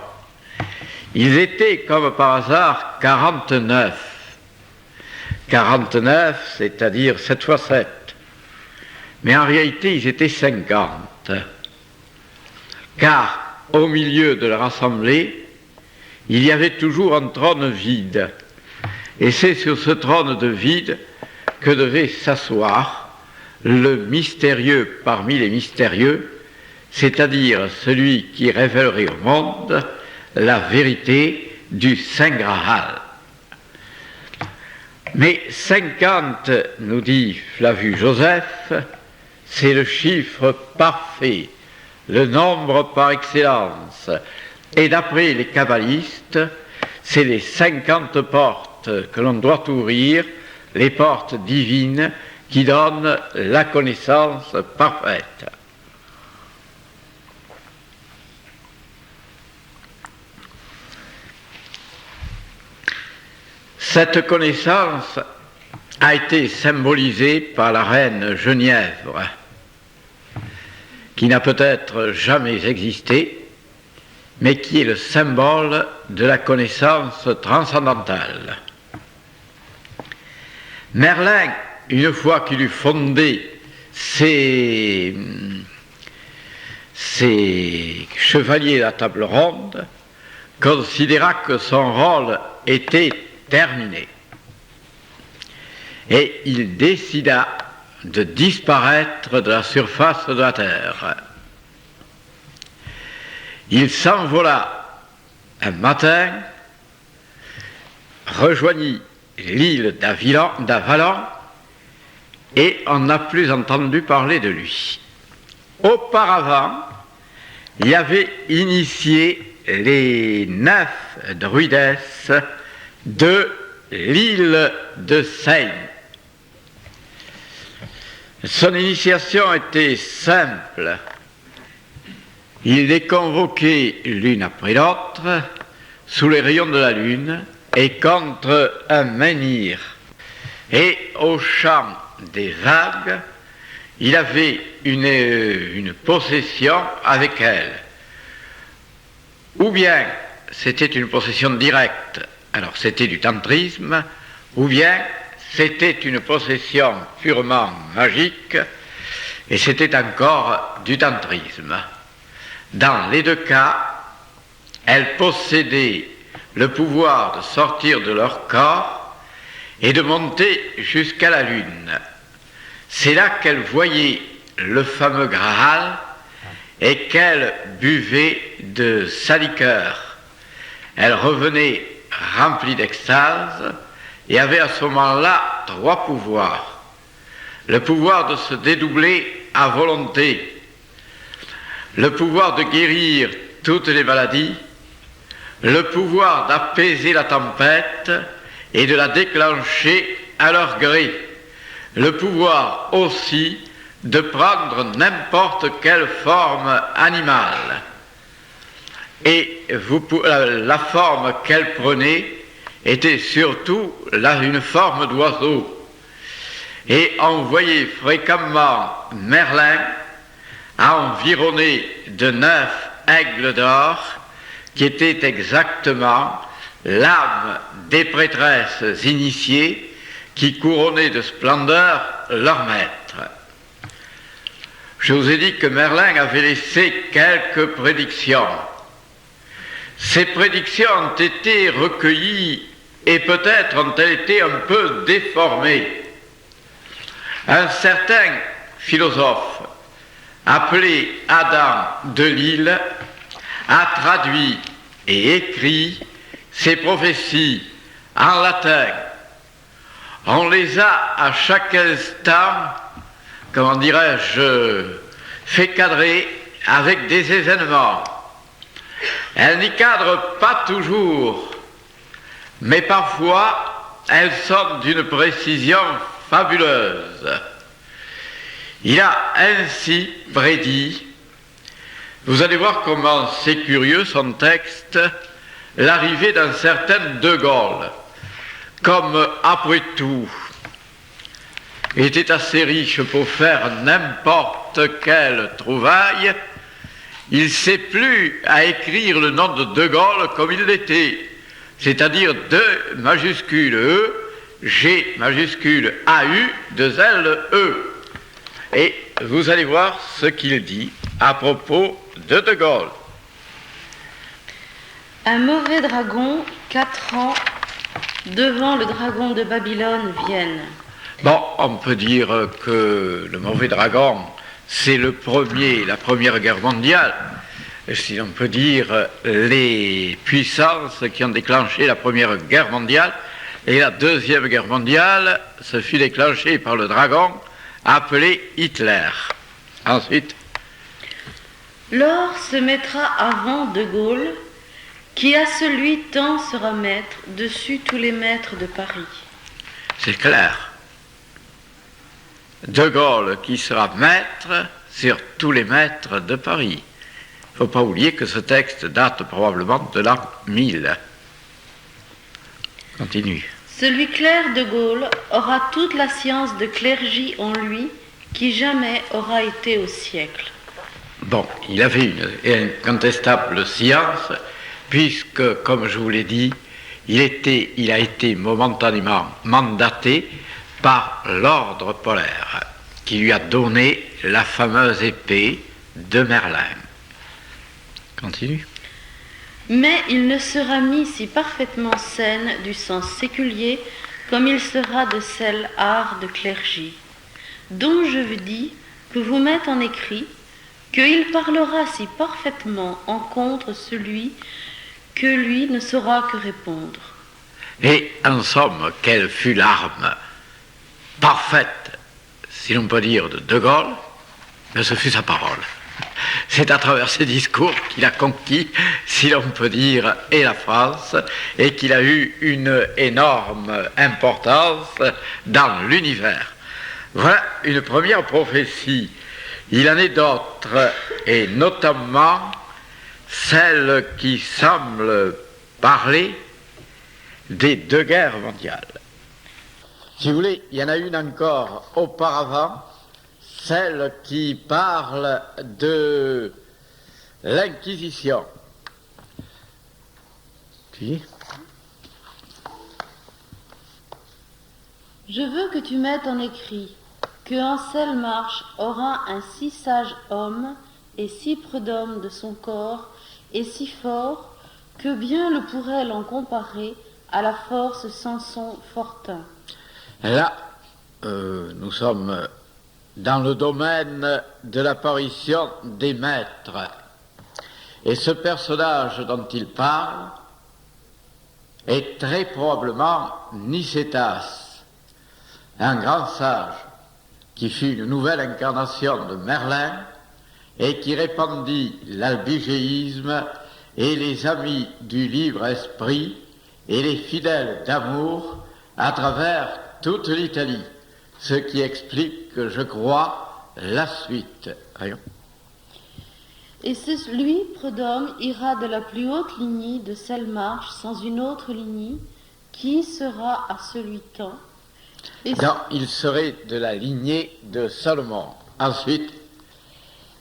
Ils étaient, comme par hasard, 49. 49, c'est-à-dire 7 fois 7. Mais en réalité, ils étaient 50. Car, au milieu de leur assemblée, il y avait toujours un trône vide. Et c'est sur ce trône de vide que devait s'asseoir le mystérieux parmi les mystérieux, c'est-à-dire celui qui révélerait au monde la vérité du Saint Graal. Mais 50, nous dit Flavius Joseph, c'est le chiffre parfait, le nombre par excellence. Et d'après les kabbalistes, c'est les 50 portes que l'on doit ouvrir, les portes divines qui donnent la connaissance parfaite. Cette connaissance a été symbolisée par la reine Genièvre, qui n'a peut-être jamais existé, mais qui est le symbole de la connaissance transcendantale. Merlin, une fois qu'il eut fondé ses chevaliers à la table ronde, considéra que son rôle était terminé. Et il décida de disparaître de la surface de la terre. Il s'envola un matin, rejoignit l'île d'Avalon et on n'a plus entendu parler de lui. Auparavant, il avait initié les 9 druidesses de l'île de Seine. Son initiation était simple. Il les convoquait l'une après l'autre sous les rayons de la lune et contre un menhir. Et au chant des vagues, il avait une possession avec elle. Ou bien c'était une possession directe, alors c'était du tantrisme, ou bien c'était une possession purement magique, et c'était encore du tantrisme. Dans les deux cas, elle possédait le pouvoir de sortir de leur corps et de monter jusqu'à la lune. C'est là qu'elle voyait le fameux Graal et qu'elle buvait de sa liqueur. Elle revenait remplie d'extase et avait à ce moment-là 3 pouvoirs. Le pouvoir de se dédoubler à volonté, le pouvoir de guérir toutes les maladies, le pouvoir d'apaiser la tempête et de la déclencher à leur gré, le pouvoir aussi de prendre n'importe quelle forme animale. Et la forme qu'elle prenait était surtout une forme d'oiseau. Et on voyait fréquemment Merlin environné de 9 aigles d'or qui étaient exactement l'âme des prêtresses initiées qui couronnaient de splendeur leur maître. Je vous ai dit que Merlin avait laissé quelques prédictions. Ces prédictions ont été recueillies et peut-être ont-elles été un peu déformées. Un certain philosophe appelé Adam de Lille a traduit et écrit ces prophéties en latin. On les a à chaque instant, comment dirais-je, fait cadrer avec des événements. Elles n'y cadrent pas toujours, mais parfois elles sont d'une précision fabuleuse. Il a ainsi prédit, vous allez voir comment c'est curieux son texte, l'arrivée d'un certain De Gaulle, comme après tout, était assez riche pour faire n'importe quelle trouvaille, il ne sait plus à écrire le nom de Gaulle comme il l'était, c'est-à-dire 2 majuscules E, G majuscule AU, 2 L E. Et vous allez voir ce qu'il dit à propos de Gaulle. Un mauvais dragon, 4 ans, devant le dragon de Babylone viennent. Bon, on peut dire que le mauvais dragon, c'est la Première Guerre mondiale. Et si on peut dire les puissances qui ont déclenché la Première Guerre mondiale. Et la Deuxième Guerre mondiale, se fut déclenchée par le dragon appelé Hitler. Ensuite. L'or se mettra avant De Gaulle, qui à celui temps sera maître, dessus tous les maîtres de Paris. C'est clair. De Gaulle qui sera maître sur tous les maîtres de Paris. Il ne faut pas oublier que ce texte date probablement de l'an 1000. Continue. Celui clair de Gaulle aura toute la science de clergie en lui, qui jamais aura été au siècle. Bon, il avait une incontestable science, puisque, comme je vous l'ai dit, il a été momentanément mandaté par l'ordre polaire, qui lui a donné la fameuse épée de Merlin. Continue. Mais il ne sera mis si parfaitement saine du sens séculier comme il sera de celle art de clergie, dont je vous dis que vous mettez en écrit qu'il parlera si parfaitement en contre celui que lui ne saura que répondre. Et en somme, quelle fut l'arme parfaite, si l'on peut dire, de Gaulle? Mais ce fut sa parole. C'est à travers ses discours qu'il a conquis, si l'on peut dire, et la France, et qu'il a eu une énorme importance dans l'univers. Voilà une première prophétie. Il en est d'autres, et notamment celle qui semble parler des 2 guerres mondiales. Si vous voulez, il y en a une encore auparavant, celle qui parle de l'Inquisition. Puis, Je veux que tu mettes en écrit que Anselmarche aura un si sage homme et si prud'homme de son corps et si fort que bien le pourrait l'en comparer à la force Samson Fortin. là, nous sommes dans le domaine de l'apparition des maîtres. Et ce personnage dont il parle est très probablement Nicétas, un grand sage qui fut une nouvelle incarnation de Merlin et qui répandit l'albigéisme et les amis du libre esprit et les fidèles d'amour à travers toute l'Italie. ce qui explique, je crois, la suite. Voyons. Et celui, Prud'homme, ira de la plus haute lignée de celle marche sans une autre lignée, qui sera à celui temps. Non, il serait de la lignée de Salomon. Ensuite,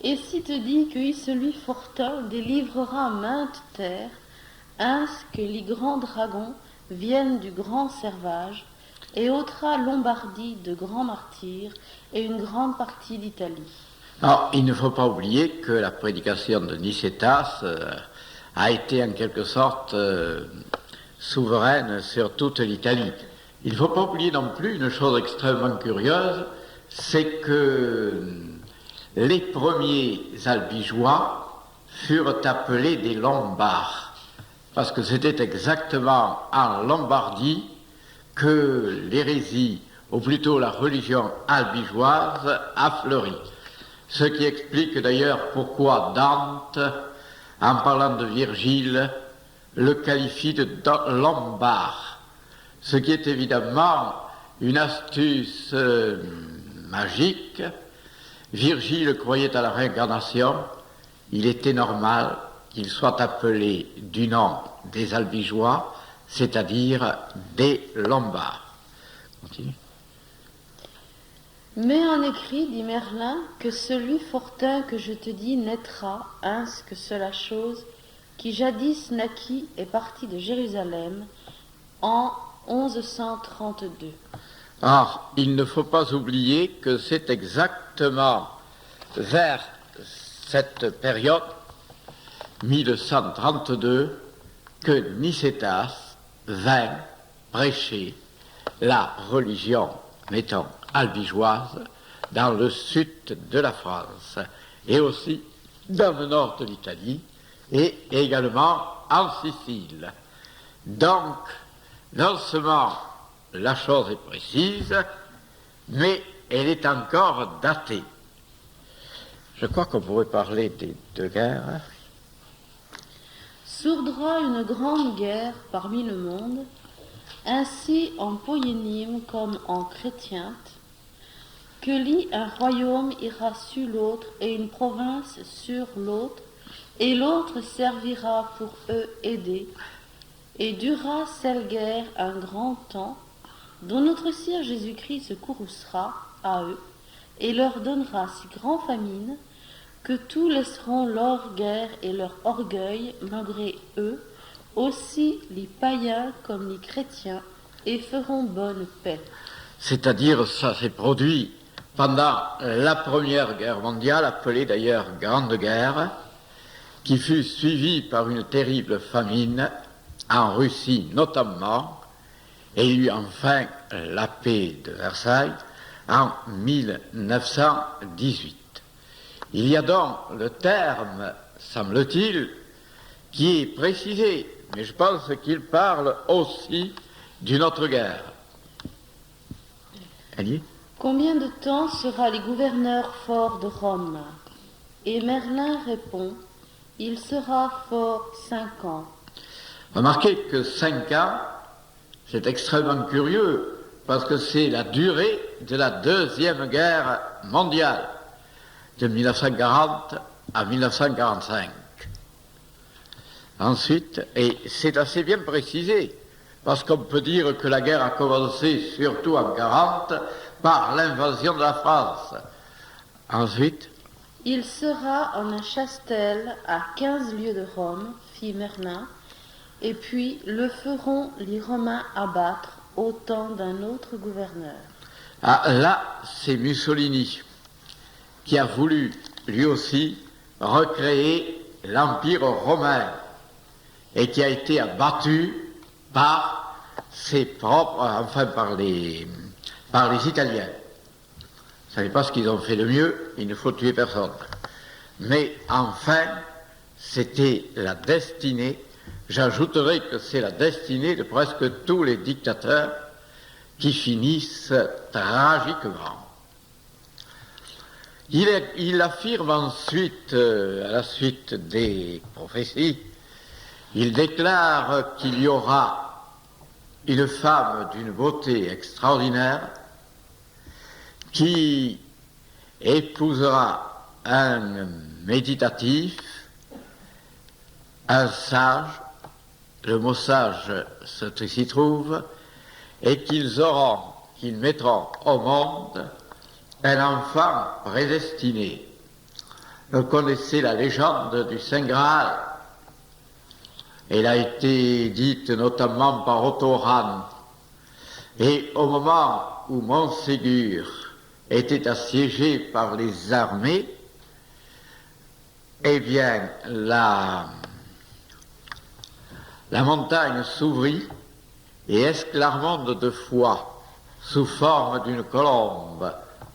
Et si te dit que celui fortin délivrera mainte terre, ainsi que les grands dragons viennent du grand servage, et ôtera Lombardie de grands martyrs et une grande partie d'Italie. alors, il ne faut pas oublier que la prédication de Nicétas a été en quelque sorte souveraine sur toute l'Italie. Il ne faut pas oublier non plus une chose extrêmement curieuse, c'est que les premiers albigeois furent appelés des Lombards, parce que c'était exactement en Lombardie que l'hérésie, ou plutôt la religion albigeoise, a fleuri. Ce qui explique d'ailleurs pourquoi Dante, en parlant de Virgile, le qualifie de Lombard, ce qui est évidemment une astuce magique. Virgile croyait à la réincarnation, il était normal qu'il soit appelé du nom des Albigeois, c'est-à-dire des Lombards. Continue. Mais en écrit, dit Merlin, que celui fortin que je te dis naîtra, ainsi que cela chose, qui jadis naquit et partit de Jérusalem en 1132. Or, il ne faut pas oublier que c'est exactement vers cette période, 1132, que Nicétas vint prêcher la religion, mettons, albigeoise, dans le sud de la France, et aussi dans le nord de l'Italie, et également en Sicile. Donc, non seulement la chose est précise, mais elle est encore datée. Je crois qu'on pourrait parler des deux guerres. Sourdra une grande guerre parmi le monde, ainsi en poénime comme en chrétiente, que lit un royaume ira sur l'autre et une province sur l'autre, et l'autre servira pour eux aider, et durera cette guerre un grand temps, dont notre Sire Jésus-Christ se courroucera à eux, et leur donnera si grand famine, que tous laisseront leur guerre et leur orgueil, malgré eux, aussi les païens comme les chrétiens, et feront bonne paix. C'est-à-dire, ça s'est produit pendant la Première Guerre mondiale, appelée d'ailleurs Grande Guerre, qui fut suivie par une terrible famine en Russie notamment, et il y eut enfin la paix de Versailles en 1918. Il y a donc le terme, semble-t-il, qui est précisé, mais je pense qu'il parle aussi d'une autre guerre. Allez. Combien de temps sera les gouverneurs forts de Rome? Et Merlin répond, il sera fort 5 ans. Remarquez que 5 ans, c'est extrêmement curieux, parce que c'est la durée de la Deuxième Guerre mondiale, de 1940 à 1945. Ensuite, et c'est assez bien précisé, parce qu'on peut dire que la guerre a commencé surtout en 40 par l'invasion de la France. Ensuite, il sera en un chastel à 15 lieues de Rome, fit Merlin, et puis le feront les Romains abattre au temps d'un autre gouverneur. Ah, là, c'est Mussolini qui a voulu, lui aussi, recréer l'Empire romain et qui a été abattu par ses propres, enfin par les Italiens. Vous ne savez pas ce qu'ils ont fait de mieux, il ne faut tuer personne. Mais enfin, c'était la destinée, j'ajouterai que c'est la destinée de presque tous les dictateurs qui finissent tragiquement. Il affirme ensuite, à la suite des prophéties, il déclare qu'il y aura une femme d'une beauté extraordinaire, qui épousera un méditatif, un sage, le mot sage s'y trouve, et qu'ils mettront au monde un enfant prédestiné. Vous connaissez la légende du Saint Graal. Elle a été dite notamment par Otto Hahn. Et au moment où Montségur était assiégé par les armées, eh bien, la montagne s'ouvrit et Esclarmonde de Foix, sous forme d'une colombe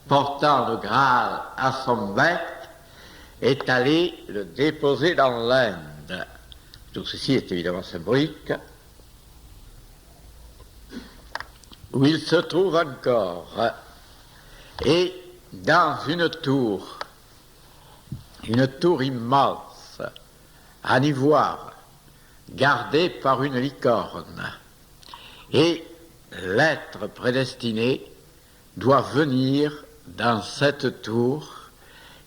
portant le Graal à son bec, est allé le déposer dans l'Inde. Tout ceci est évidemment symbolique, où il se trouve encore, et dans une tour immense, en ivoire, gardée par une licorne. Et l'être prédestiné doit venir dans cette tour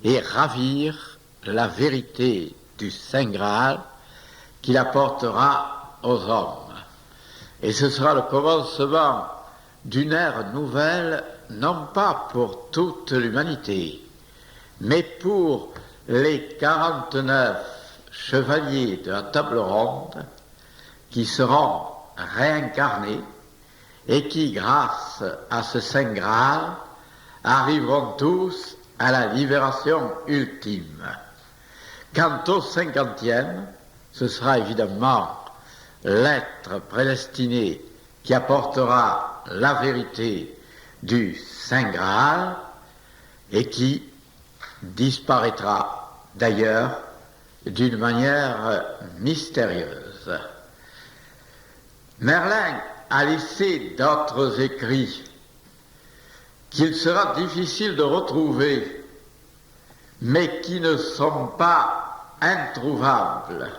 et ravir la vérité du Saint Graal qu'il apportera aux hommes. Et ce sera le commencement d'une ère nouvelle, non pas pour toute l'humanité, mais pour les 49 chevaliers de la table ronde qui seront réincarnés et qui, grâce à ce Saint Graal, arriveront tous à la libération ultime. Quant au 50e, ce sera évidemment l'être prédestiné qui apportera la vérité du Saint Graal et qui disparaîtra d'ailleurs d'une manière mystérieuse. Merlin a laissé d'autres écrits qu'il sera difficile de retrouver, mais qui ne sont pas introuvables.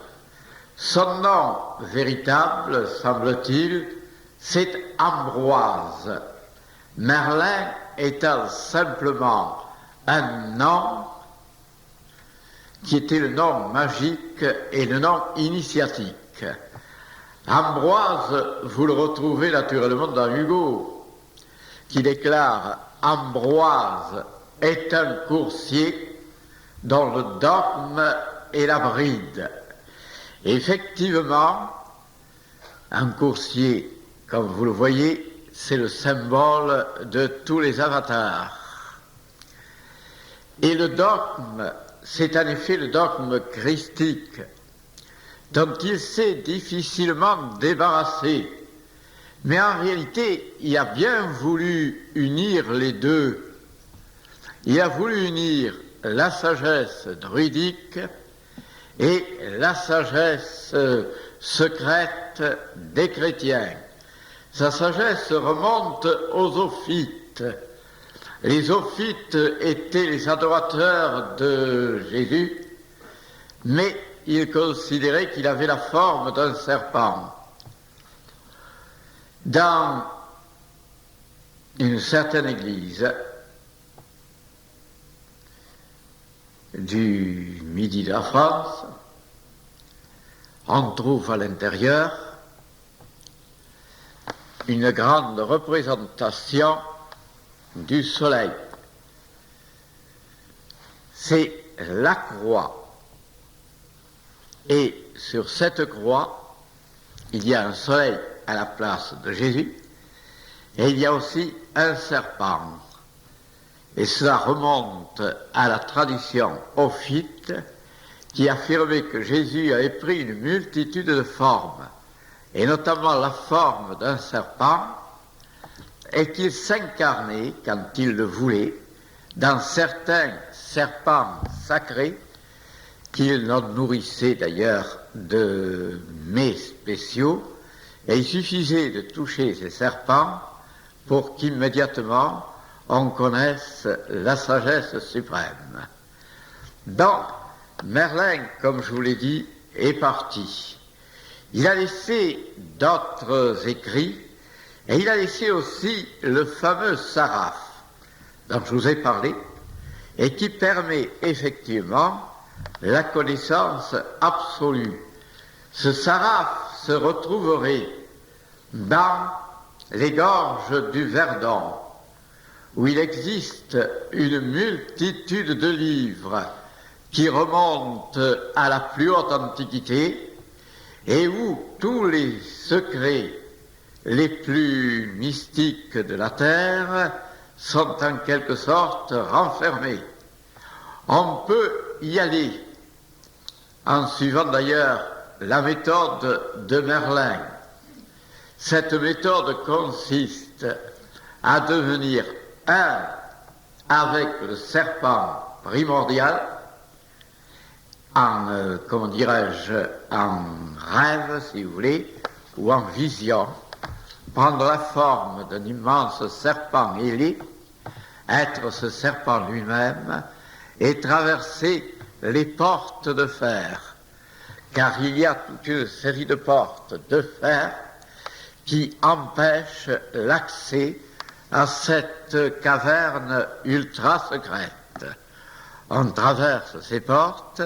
Son nom véritable, semble-t-il, c'est Ambroise. Merlin étant simplement un nom qui était le nom magique et le nom initiatique. Ambroise, vous le retrouvez naturellement dans Hugo, qui déclare « Ambroise est un coursier dont le dogme est la bride ». Effectivement, un coursier, comme vous le voyez, c'est le symbole de tous les avatars. Et le dogme, c'est en effet le dogme christique, dont il s'est difficilement débarrassé. Mais en réalité, il a bien voulu unir les deux. Il a voulu unir la sagesse druidique et la sagesse secrète des chrétiens. Sa sagesse remonte aux Ophites. Les Ophites étaient les adorateurs de Jésus, mais ils considéraient qu'il avait la forme d'un serpent. Dans une certaine église du midi de la France, on trouve à l'intérieur une grande représentation du soleil. C'est la croix. Et sur cette croix, il y a un soleil à la place de Jésus, et il y a aussi un serpent. Et cela remonte à la tradition ophite qui affirmait que Jésus avait pris une multitude de formes, et notamment la forme d'un serpent, et qu'il s'incarnait, quand il le voulait, dans certains serpents sacrés, qu'il nourrissait d'ailleurs de mets spéciaux, et il suffisait de toucher ces serpents pour qu'immédiatement on connaisse la sagesse suprême. Donc, Merlin, comme je vous l'ai dit, est parti. Il a laissé d'autres écrits, et il a laissé aussi le fameux Saraf. dont je vous ai parlé et qui permet effectivement la connaissance absolue. Ce saraf se retrouverait dans les gorges du Verdon, où il existe une multitude de livres qui remontent à la plus haute antiquité et où tous les secrets les plus mystiques de la terre sont en quelque sorte renfermés. On peut y aller en suivant d'ailleurs la méthode de Merlin. Cette méthode consiste à devenir un avec le serpent primordial en, comment dirais-je, en rêve, si vous voulez, ou en vision, prendre la forme d'un immense serpent ailé, être ce serpent lui-même, et traverser les portes de fer, car il y a toute une série de portes de fer qui empêchent l'accès à cette caverne ultra secrète. On traverse ces portes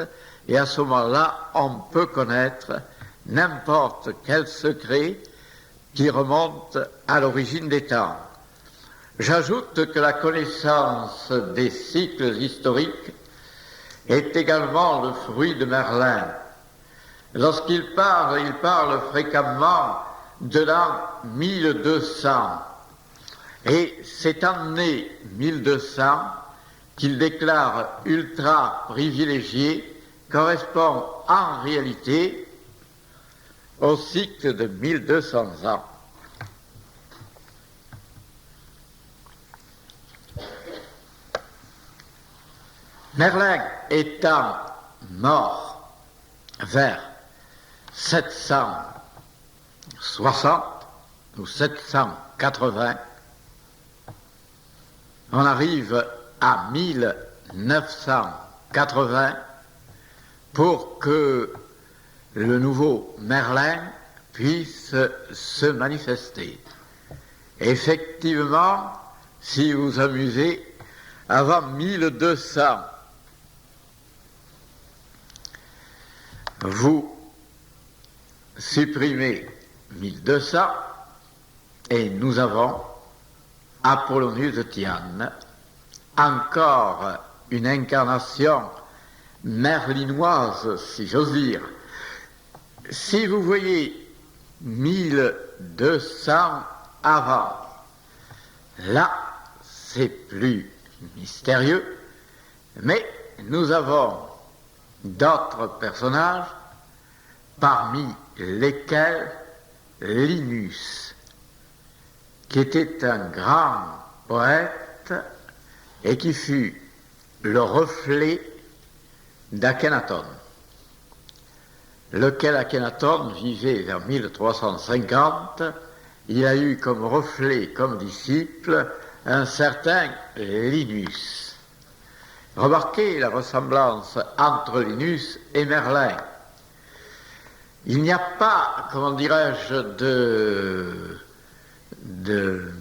et à ce moment-là, on peut connaître n'importe quel secret qui remonte à l'origine des temps. J'ajoute que la connaissance des cycles historiques est également le fruit de Merlin. Lorsqu'il parle fréquemment de l'an 1200. Et c'est en année 1200 qu'il déclare ultra privilégié correspond en réalité au cycle de 1200 ans. Merlin étant mort vers 760 ou 780, on arrive à 1980 pour que le nouveau Merlin puisse se manifester. Effectivement, si vous vous amusez, avant 1200, vous supprimez 1200 et nous avons Apollonius de Tyane, encore une incarnation merlinoise, si j'ose dire. Si vous voyez 1200 avant, là, c'est plus mystérieux, mais nous avons d'autres personnages, parmi lesquels Linus, qui était un grand poète et qui fut le reflet d'Akhenaton, lequel Akhenaton vivait vers 1350. Il a eu comme reflet, comme disciple, un certain Linus. Remarquez la ressemblance entre Linus et Merlin. Il n'y a pas, comment dirais-je, de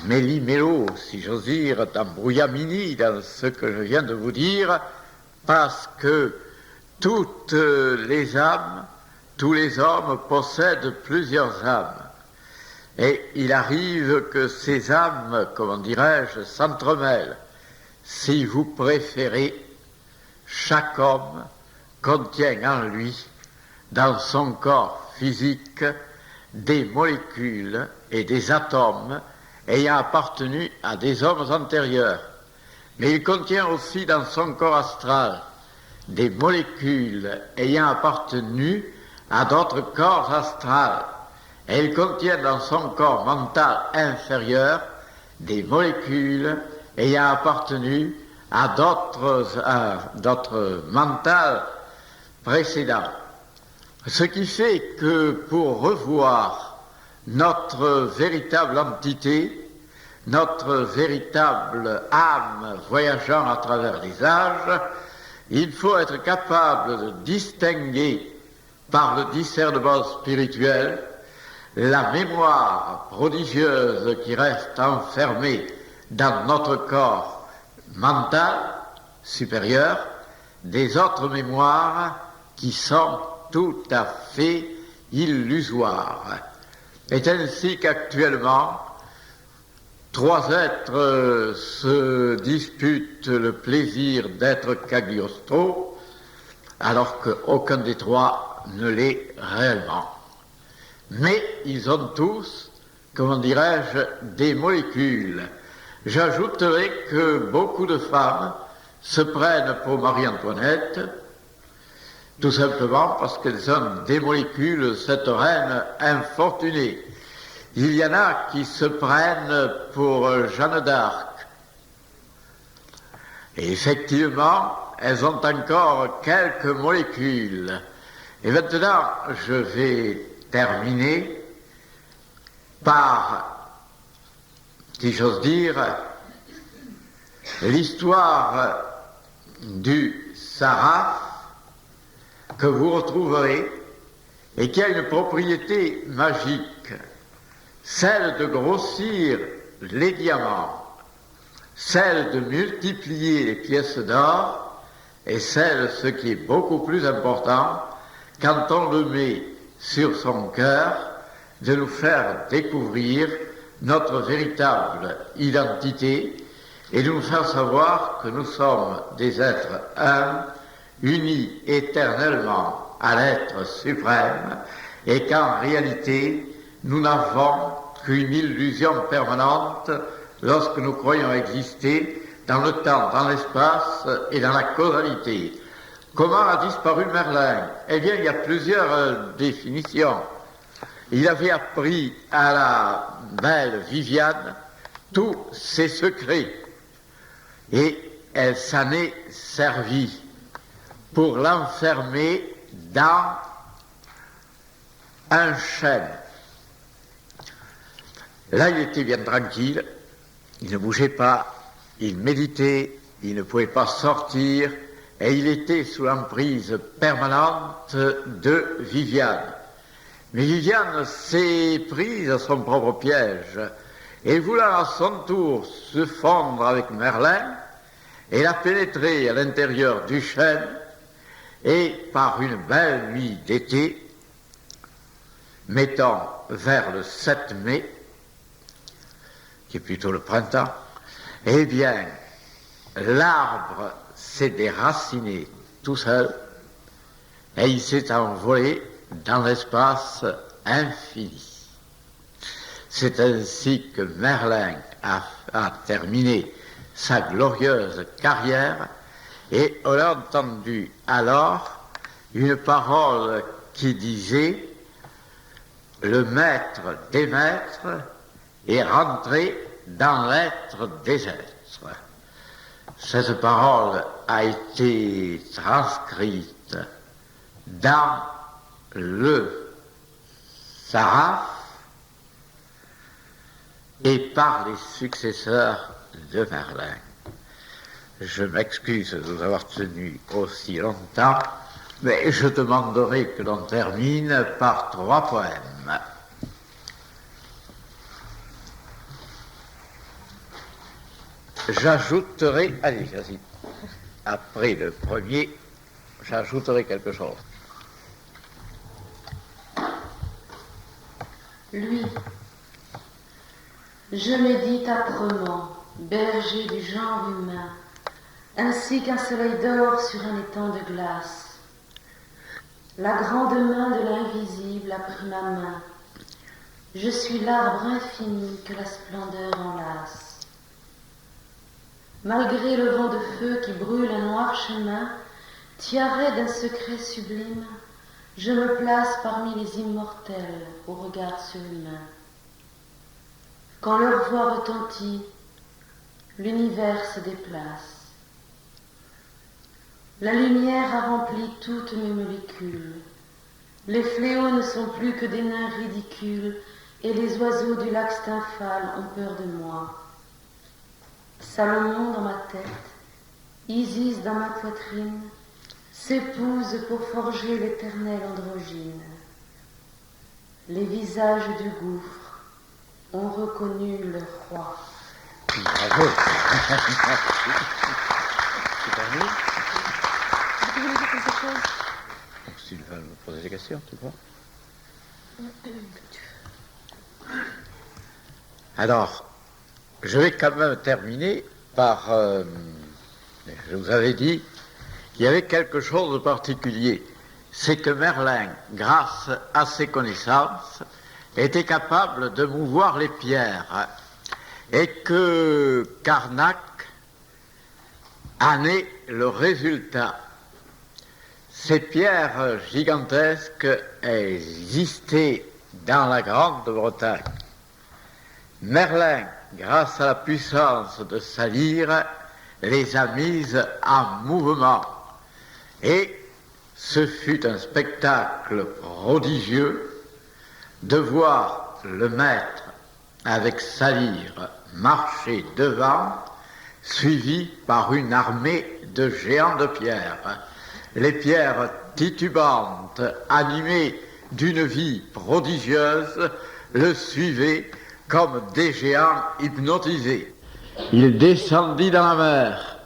méli-mélo, si j'ose dire, d'embrouillamini dans ce que je viens de vous dire, parce que toutes les âmes, tous les hommes possèdent plusieurs âmes. Et il arrive que ces âmes, comment dirais-je, s'entremêlent. Si vous préférez, chaque homme contient en lui, dans son corps physique, des molécules et des atomes ayant appartenu à des hommes antérieurs. Mais il contient aussi dans son corps astral des molécules ayant appartenu à d'autres corps astrales. Et il contient dans son corps mental inférieur des molécules ayant appartenu à d'autres mentales précédents. Ce qui fait que pour revoir notre véritable entité, notre véritable âme voyageant à travers les âges, il faut être capable de distinguer par le discernement spirituel la mémoire prodigieuse qui reste enfermée dans notre corps mentale supérieure des autres mémoires qui sont tout à fait illusoires. C'est ainsi qu'actuellement, trois êtres se disputent le plaisir d'être Cagliostro, alors qu'aucun des trois ne l'est réellement. Mais ils ont tous, comment dirais-je, des molécules. J'ajouterai que beaucoup de femmes se prennent pour Marie-Antoinette, tout simplement parce qu'elles ont des molécules, cette reine infortunée. Il y en a qui se prennent pour Jeanne d'Arc. Et effectivement, elles ont encore quelques molécules. Et maintenant, je vais terminer par, si j'ose dire, l'histoire du saraf que vous retrouverez et qui a une propriété magique, celle de grossir les diamants, celle de multiplier les pièces d'or et celle, ce qui est beaucoup plus important, quand on le met sur son cœur, de nous faire découvrir notre véritable identité et de nous faire savoir que nous sommes des êtres un, unis éternellement à l'être suprême et qu'en réalité, nous n'avons qu'une illusion permanente lorsque nous croyons exister dans le temps, dans l'espace et dans la causalité. Comment a disparu Merlin? Eh bien, il y a plusieurs définitions. Il avait appris à la belle Viviane tous ses secrets et elle s'en est servie pour l'enfermer dans un chêne. Là, il était bien tranquille, il ne bougeait pas, il méditait, il ne pouvait pas sortir, et il était sous l'emprise permanente de Viviane. Mais Viviane s'est prise à son propre piège, et voulant à son tour se fondre avec Merlin, elle a pénétré à l'intérieur du chêne, et par une belle nuit d'été, mettons vers le 7 mai, qui est plutôt le printemps, eh bien, l'arbre s'est déraciné tout seul et il s'est envolé dans l'espace infini. C'est ainsi que Merlin a terminé sa glorieuse carrière et on a entendu alors une parole qui disait « Le maître des maîtres est rentré dans l'être des êtres ». Cette parole a été transcrite dans le saraf et par les successeurs de Merlin. Je m'excuse de vous avoir tenu aussi longtemps, mais je demanderai que l'on termine par 3 poèmes. J'ajouterai, allez, vas-y, après le premier, j'ajouterai quelque chose. Lui, je médite âprement, berger du genre humain, ainsi qu'un soleil d'or sur un étang de glace. La grande main de l'invisible a pris ma main. Je suis l'arbre infini que la splendeur enlace. Malgré le vent de feu qui brûle un noir chemin, tiare d'un secret sublime, je me place parmi les immortels au regard surhumain. Quand leur voix retentit, l'univers se déplace. La lumière a rempli toutes mes molécules. Les fléaux ne sont plus que des nains ridicules, et les oiseaux du lac Stymphale ont peur de moi. Salomon dans ma tête, Isis dans ma poitrine, s'épousent pour forger l'éternel androgyne. Les visages du gouffre ont reconnu leur roi. Bravo. C'est terminé. Vous voulez dire quelque chose? Donc, Sylvain me posait des questions, tu vois. Alors, je vais quand même terminer par... je vous avais dit qu'il y avait quelque chose de particulier. C'est que Merlin, grâce à ses connaissances, était capable de mouvoir les pierres. Et que Karnak en est le résultat. Ces pierres gigantesques existaient dans la Grande-Bretagne. Merlin, grâce à la puissance de sa lyre, les a mises en mouvement. Et ce fut un spectacle prodigieux de voir le maître, avec sa lyre, marcher devant, suivi par une armée de géants de pierre. Les pierres titubantes, animées d'une vie prodigieuse, le suivaient comme des géants hypnotisés. Il descendit dans la mer.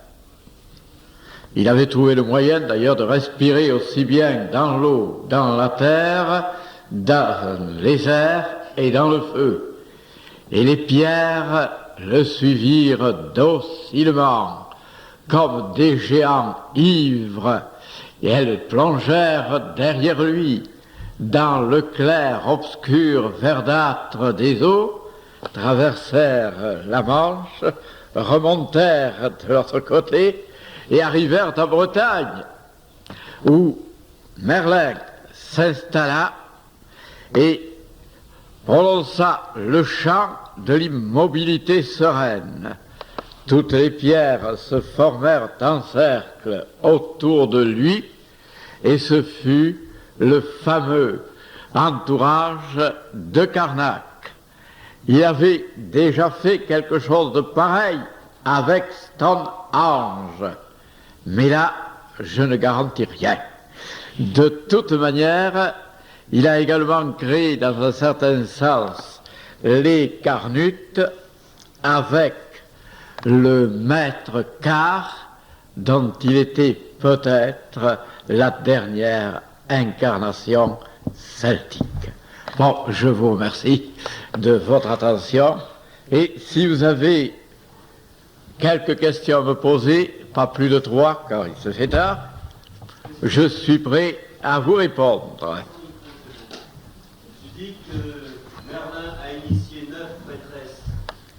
Il avait trouvé le moyen d'ailleurs de respirer aussi bien dans l'eau, dans la terre, dans les airs et dans le feu. Et les pierres le suivirent docilement, comme des géants ivres, et elles plongèrent derrière lui, dans le clair obscur verdâtre des eaux, traversèrent la Manche, remontèrent de l'autre côté, et arrivèrent en Bretagne, où Merlin s'installa et prononça le chant de l'immobilité sereine. Toutes les pierres se formèrent en cercle autour de lui, et ce fut le fameux entourage de Karnak. Il avait déjà fait quelque chose de pareil avec Stonehenge, mais là, je ne garantis rien. De toute manière, il a également créé, dans un certain sens, les Carnutes avec le maître Car, dont il était peut-être la dernière incarnation celtique. Bon, je vous remercie de votre attention, et si vous avez quelques questions à me poser, pas plus de 3, car il se fait tard, je suis prêt à vous répondre. Tu dis que Merlin a initié 9 prêtresses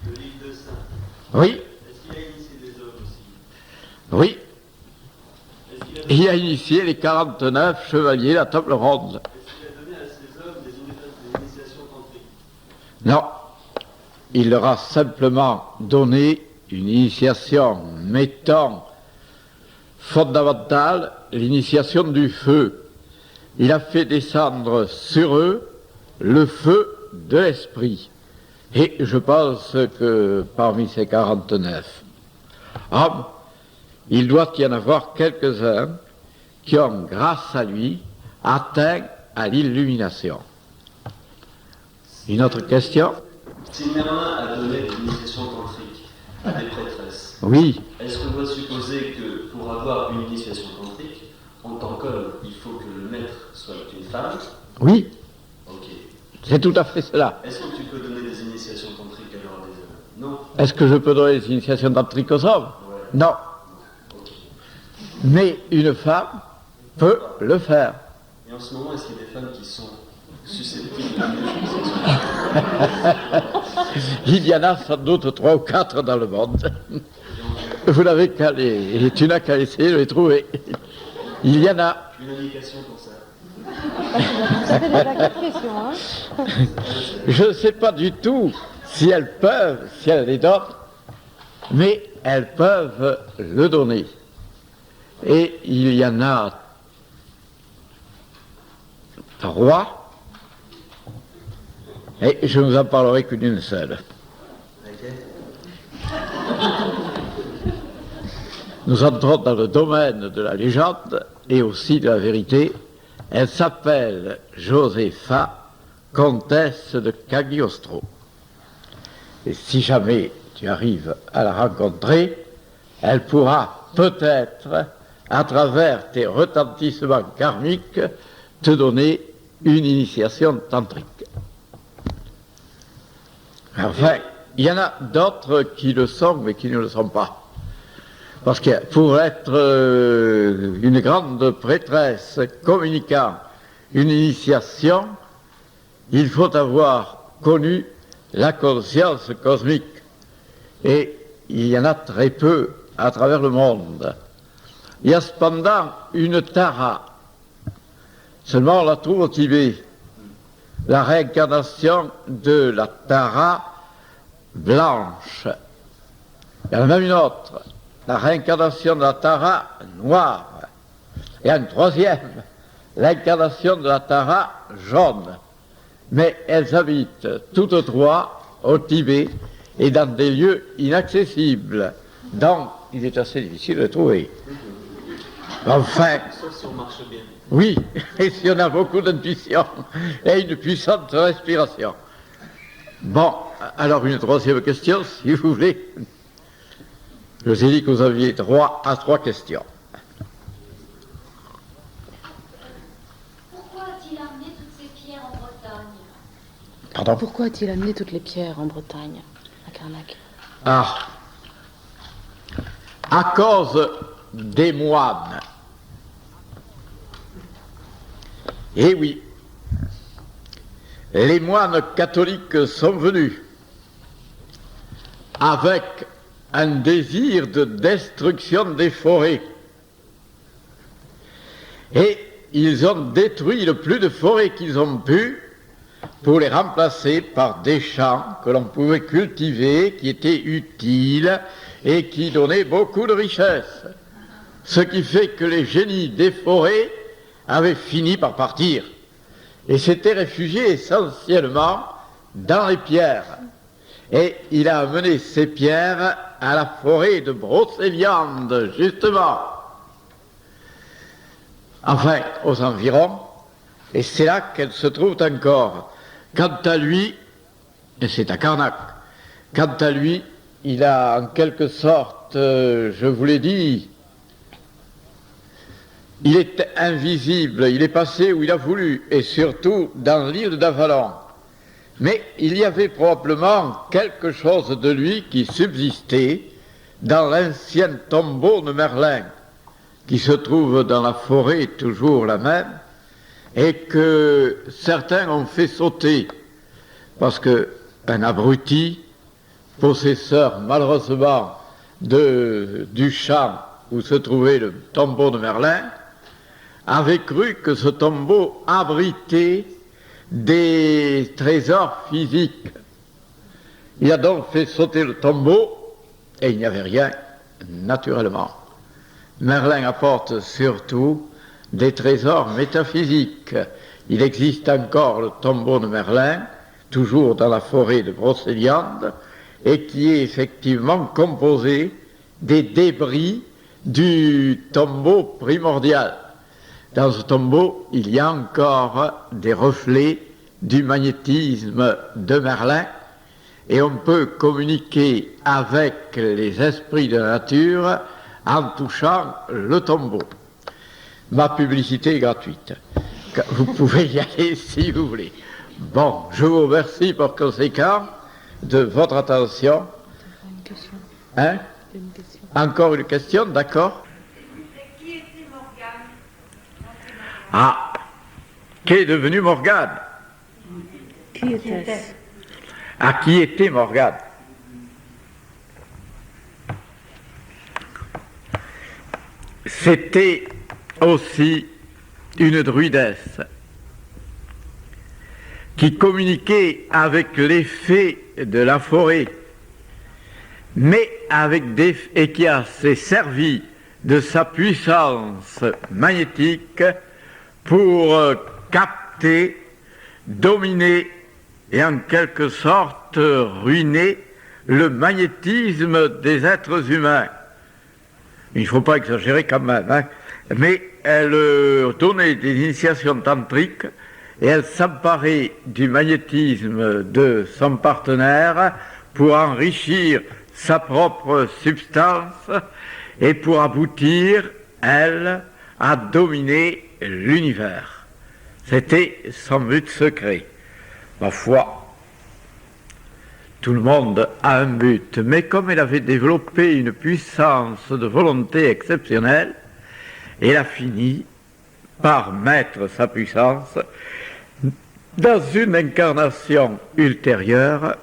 de l'île de Saint. Oui. Est-ce qu'il a initié des hommes aussi? Oui. Est-ce qu'il a Il a initié les 49 chevaliers de la table ronde. Est-ce qu'il a donné à ces hommes des initiations tantriques? Non. Il leur a simplement donné une initiation, mettons, fondamentale, l'initiation du feu. Il a fait descendre sur eux le feu de l'esprit. Et je pense que parmi ces 49 hommes, il doit y en avoir quelques-uns qui ont, grâce à lui, atteint à l'illumination. Une autre question? Si Merlin a donné des initiations tantriques à des prêtresses, Oui. est-ce qu'on doit supposer que pour avoir une initiation tantrique, en tant qu'homme, il faut que le maître soit une femme? Oui, Ok. c'est tout à fait cela. Est-ce que tu peux donner des initiations tantriques alors à des hommes? Non. Est-ce que je peux donner des initiations tantriques aux hommes? Ouais. Non. Ok. Mais une femme peut le faire. Et en ce moment, est-ce qu'il y a des femmes qui sont susceptibles de donner des initiations? Il y en a sans doute 3 ou 4 dans le monde. Vous n'avez qu'à les... Tu n'as qu'à essayer de les trouver. Il y en a. Une indication pour ça. Ça fait déjà 4 questions, hein. Je ne sais pas du tout si elles peuvent, si elles les donnent, mais elles peuvent le donner. Et il y en a 3, et je ne vous en parlerai qu'une seule. Nous entrons dans le domaine de la légende et aussi de la vérité. Elle s'appelle Josépha, comtesse de Cagliostro. Et si jamais tu arrives à la rencontrer, elle pourra peut-être, à travers tes retentissements karmiques, te donner une initiation tantrique. Enfin, il y en a d'autres qui le sont, mais qui ne le sont pas. Parce que pour être une grande prêtresse communiquant une initiation, il faut avoir connu la conscience cosmique. Et il y en a très peu à travers le monde. Il y a cependant une Tara. Seulement on la trouve au Tibet. La réincarnation de la Tara blanche. Il y en a même une autre. La réincarnation de la Tara noire. Il y a une troisième. L'incarnation de la Tara jaune. Mais elles habitent toutes trois au Tibet et dans des lieux inaccessibles. Donc, il est assez difficile de trouver. Enfin, Sauf si on marche bien. oui, et si on a beaucoup d'intuition et une puissante respiration. Bon, alors une troisième question, si vous voulez. Je vous ai dit que vous aviez droit à 3 questions. Pourquoi a-t-il amené toutes ces pierres en Bretagne? Pardon? Pourquoi a-t-il amené toutes les pierres en Bretagne, à Karnak? Ah, à cause des moines. Eh oui, les moines catholiques sont venus avec un désir de destruction des forêts. Et ils ont détruit le plus de forêts qu'ils ont pu pour les remplacer par des champs que l'on pouvait cultiver, qui étaient utiles et qui donnaient beaucoup de richesses. Ce qui fait que les génies des forêts avaient fini par partir et s'étaient réfugiés essentiellement dans les pierres. Et il a amené ces pierres à la forêt de Brocéliande, justement. Enfin, aux environs, et c'est là qu'elles se trouvent encore. Quant à lui, et c'est à Karnak, quant à lui, il a en quelque sorte, je vous l'ai dit, il est invisible, il est passé où il a voulu, et surtout dans l'île d'Avalon. Mais il y avait probablement quelque chose de lui qui subsistait dans l'ancien tombeau de Merlin, qui se trouve dans la forêt, toujours la même, et que certains ont fait sauter, parce qu'un abruti, possesseur malheureusement du champ où se trouvait le tombeau de Merlin, avait cru que ce tombeau abritait des trésors physiques. Il a donc fait sauter le tombeau et il n'y avait rien, naturellement. Merlin apporte surtout des trésors métaphysiques. Il existe encore le tombeau de Merlin, toujours dans la forêt de Brocéliande, et qui est effectivement composé des débris du tombeau primordial. Dans ce tombeau, il y a encore des reflets du magnétisme de Merlin, et on peut communiquer avec les esprits de la nature en touchant le tombeau. Ma publicité est gratuite. Vous pouvez y aller si vous voulez. Bon, je vous remercie par conséquent de votre attention. Une question. Hein? Une question. Encore une question, d'accord? Qui était Morgane? Ah, qu'est devenu Morgane? Qui était-ce? À qui était Morgane? C'était aussi une druidesse qui communiquait avec les fées de la forêt, mais et qui s'est servi de sa puissance magnétique pour capter, dominer et en quelque sorte ruiner le magnétisme des êtres humains. Il ne faut pas exagérer quand même, hein. Mais elle donnait des initiations tantriques et elle s'emparait du magnétisme de son partenaire pour enrichir sa propre substance et pour aboutir, elle, à dominer l'univers. C'était son but secret. Ma foi, tout le monde a un but, mais comme elle avait développé une puissance de volonté exceptionnelle, elle a fini par mettre sa puissance dans une incarnation ultérieure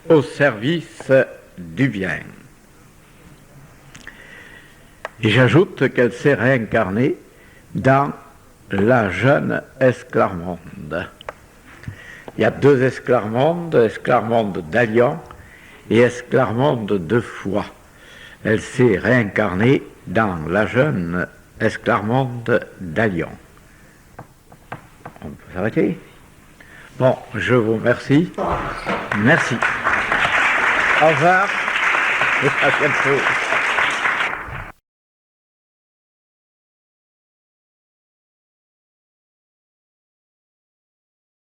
au service du bien. Et j'ajoute qu'elle s'est réincarnée dans la jeune Esclarmonde. Il y a deux Esclarmondes, Esclarmonde d'Allion et Esclarmonde de Foix. Elle s'est réincarnée dans la jeune Esclarmonde d'Allion. On peut s'arrêter? Bon, je vous remercie. Merci. Au revoir et à bientôt.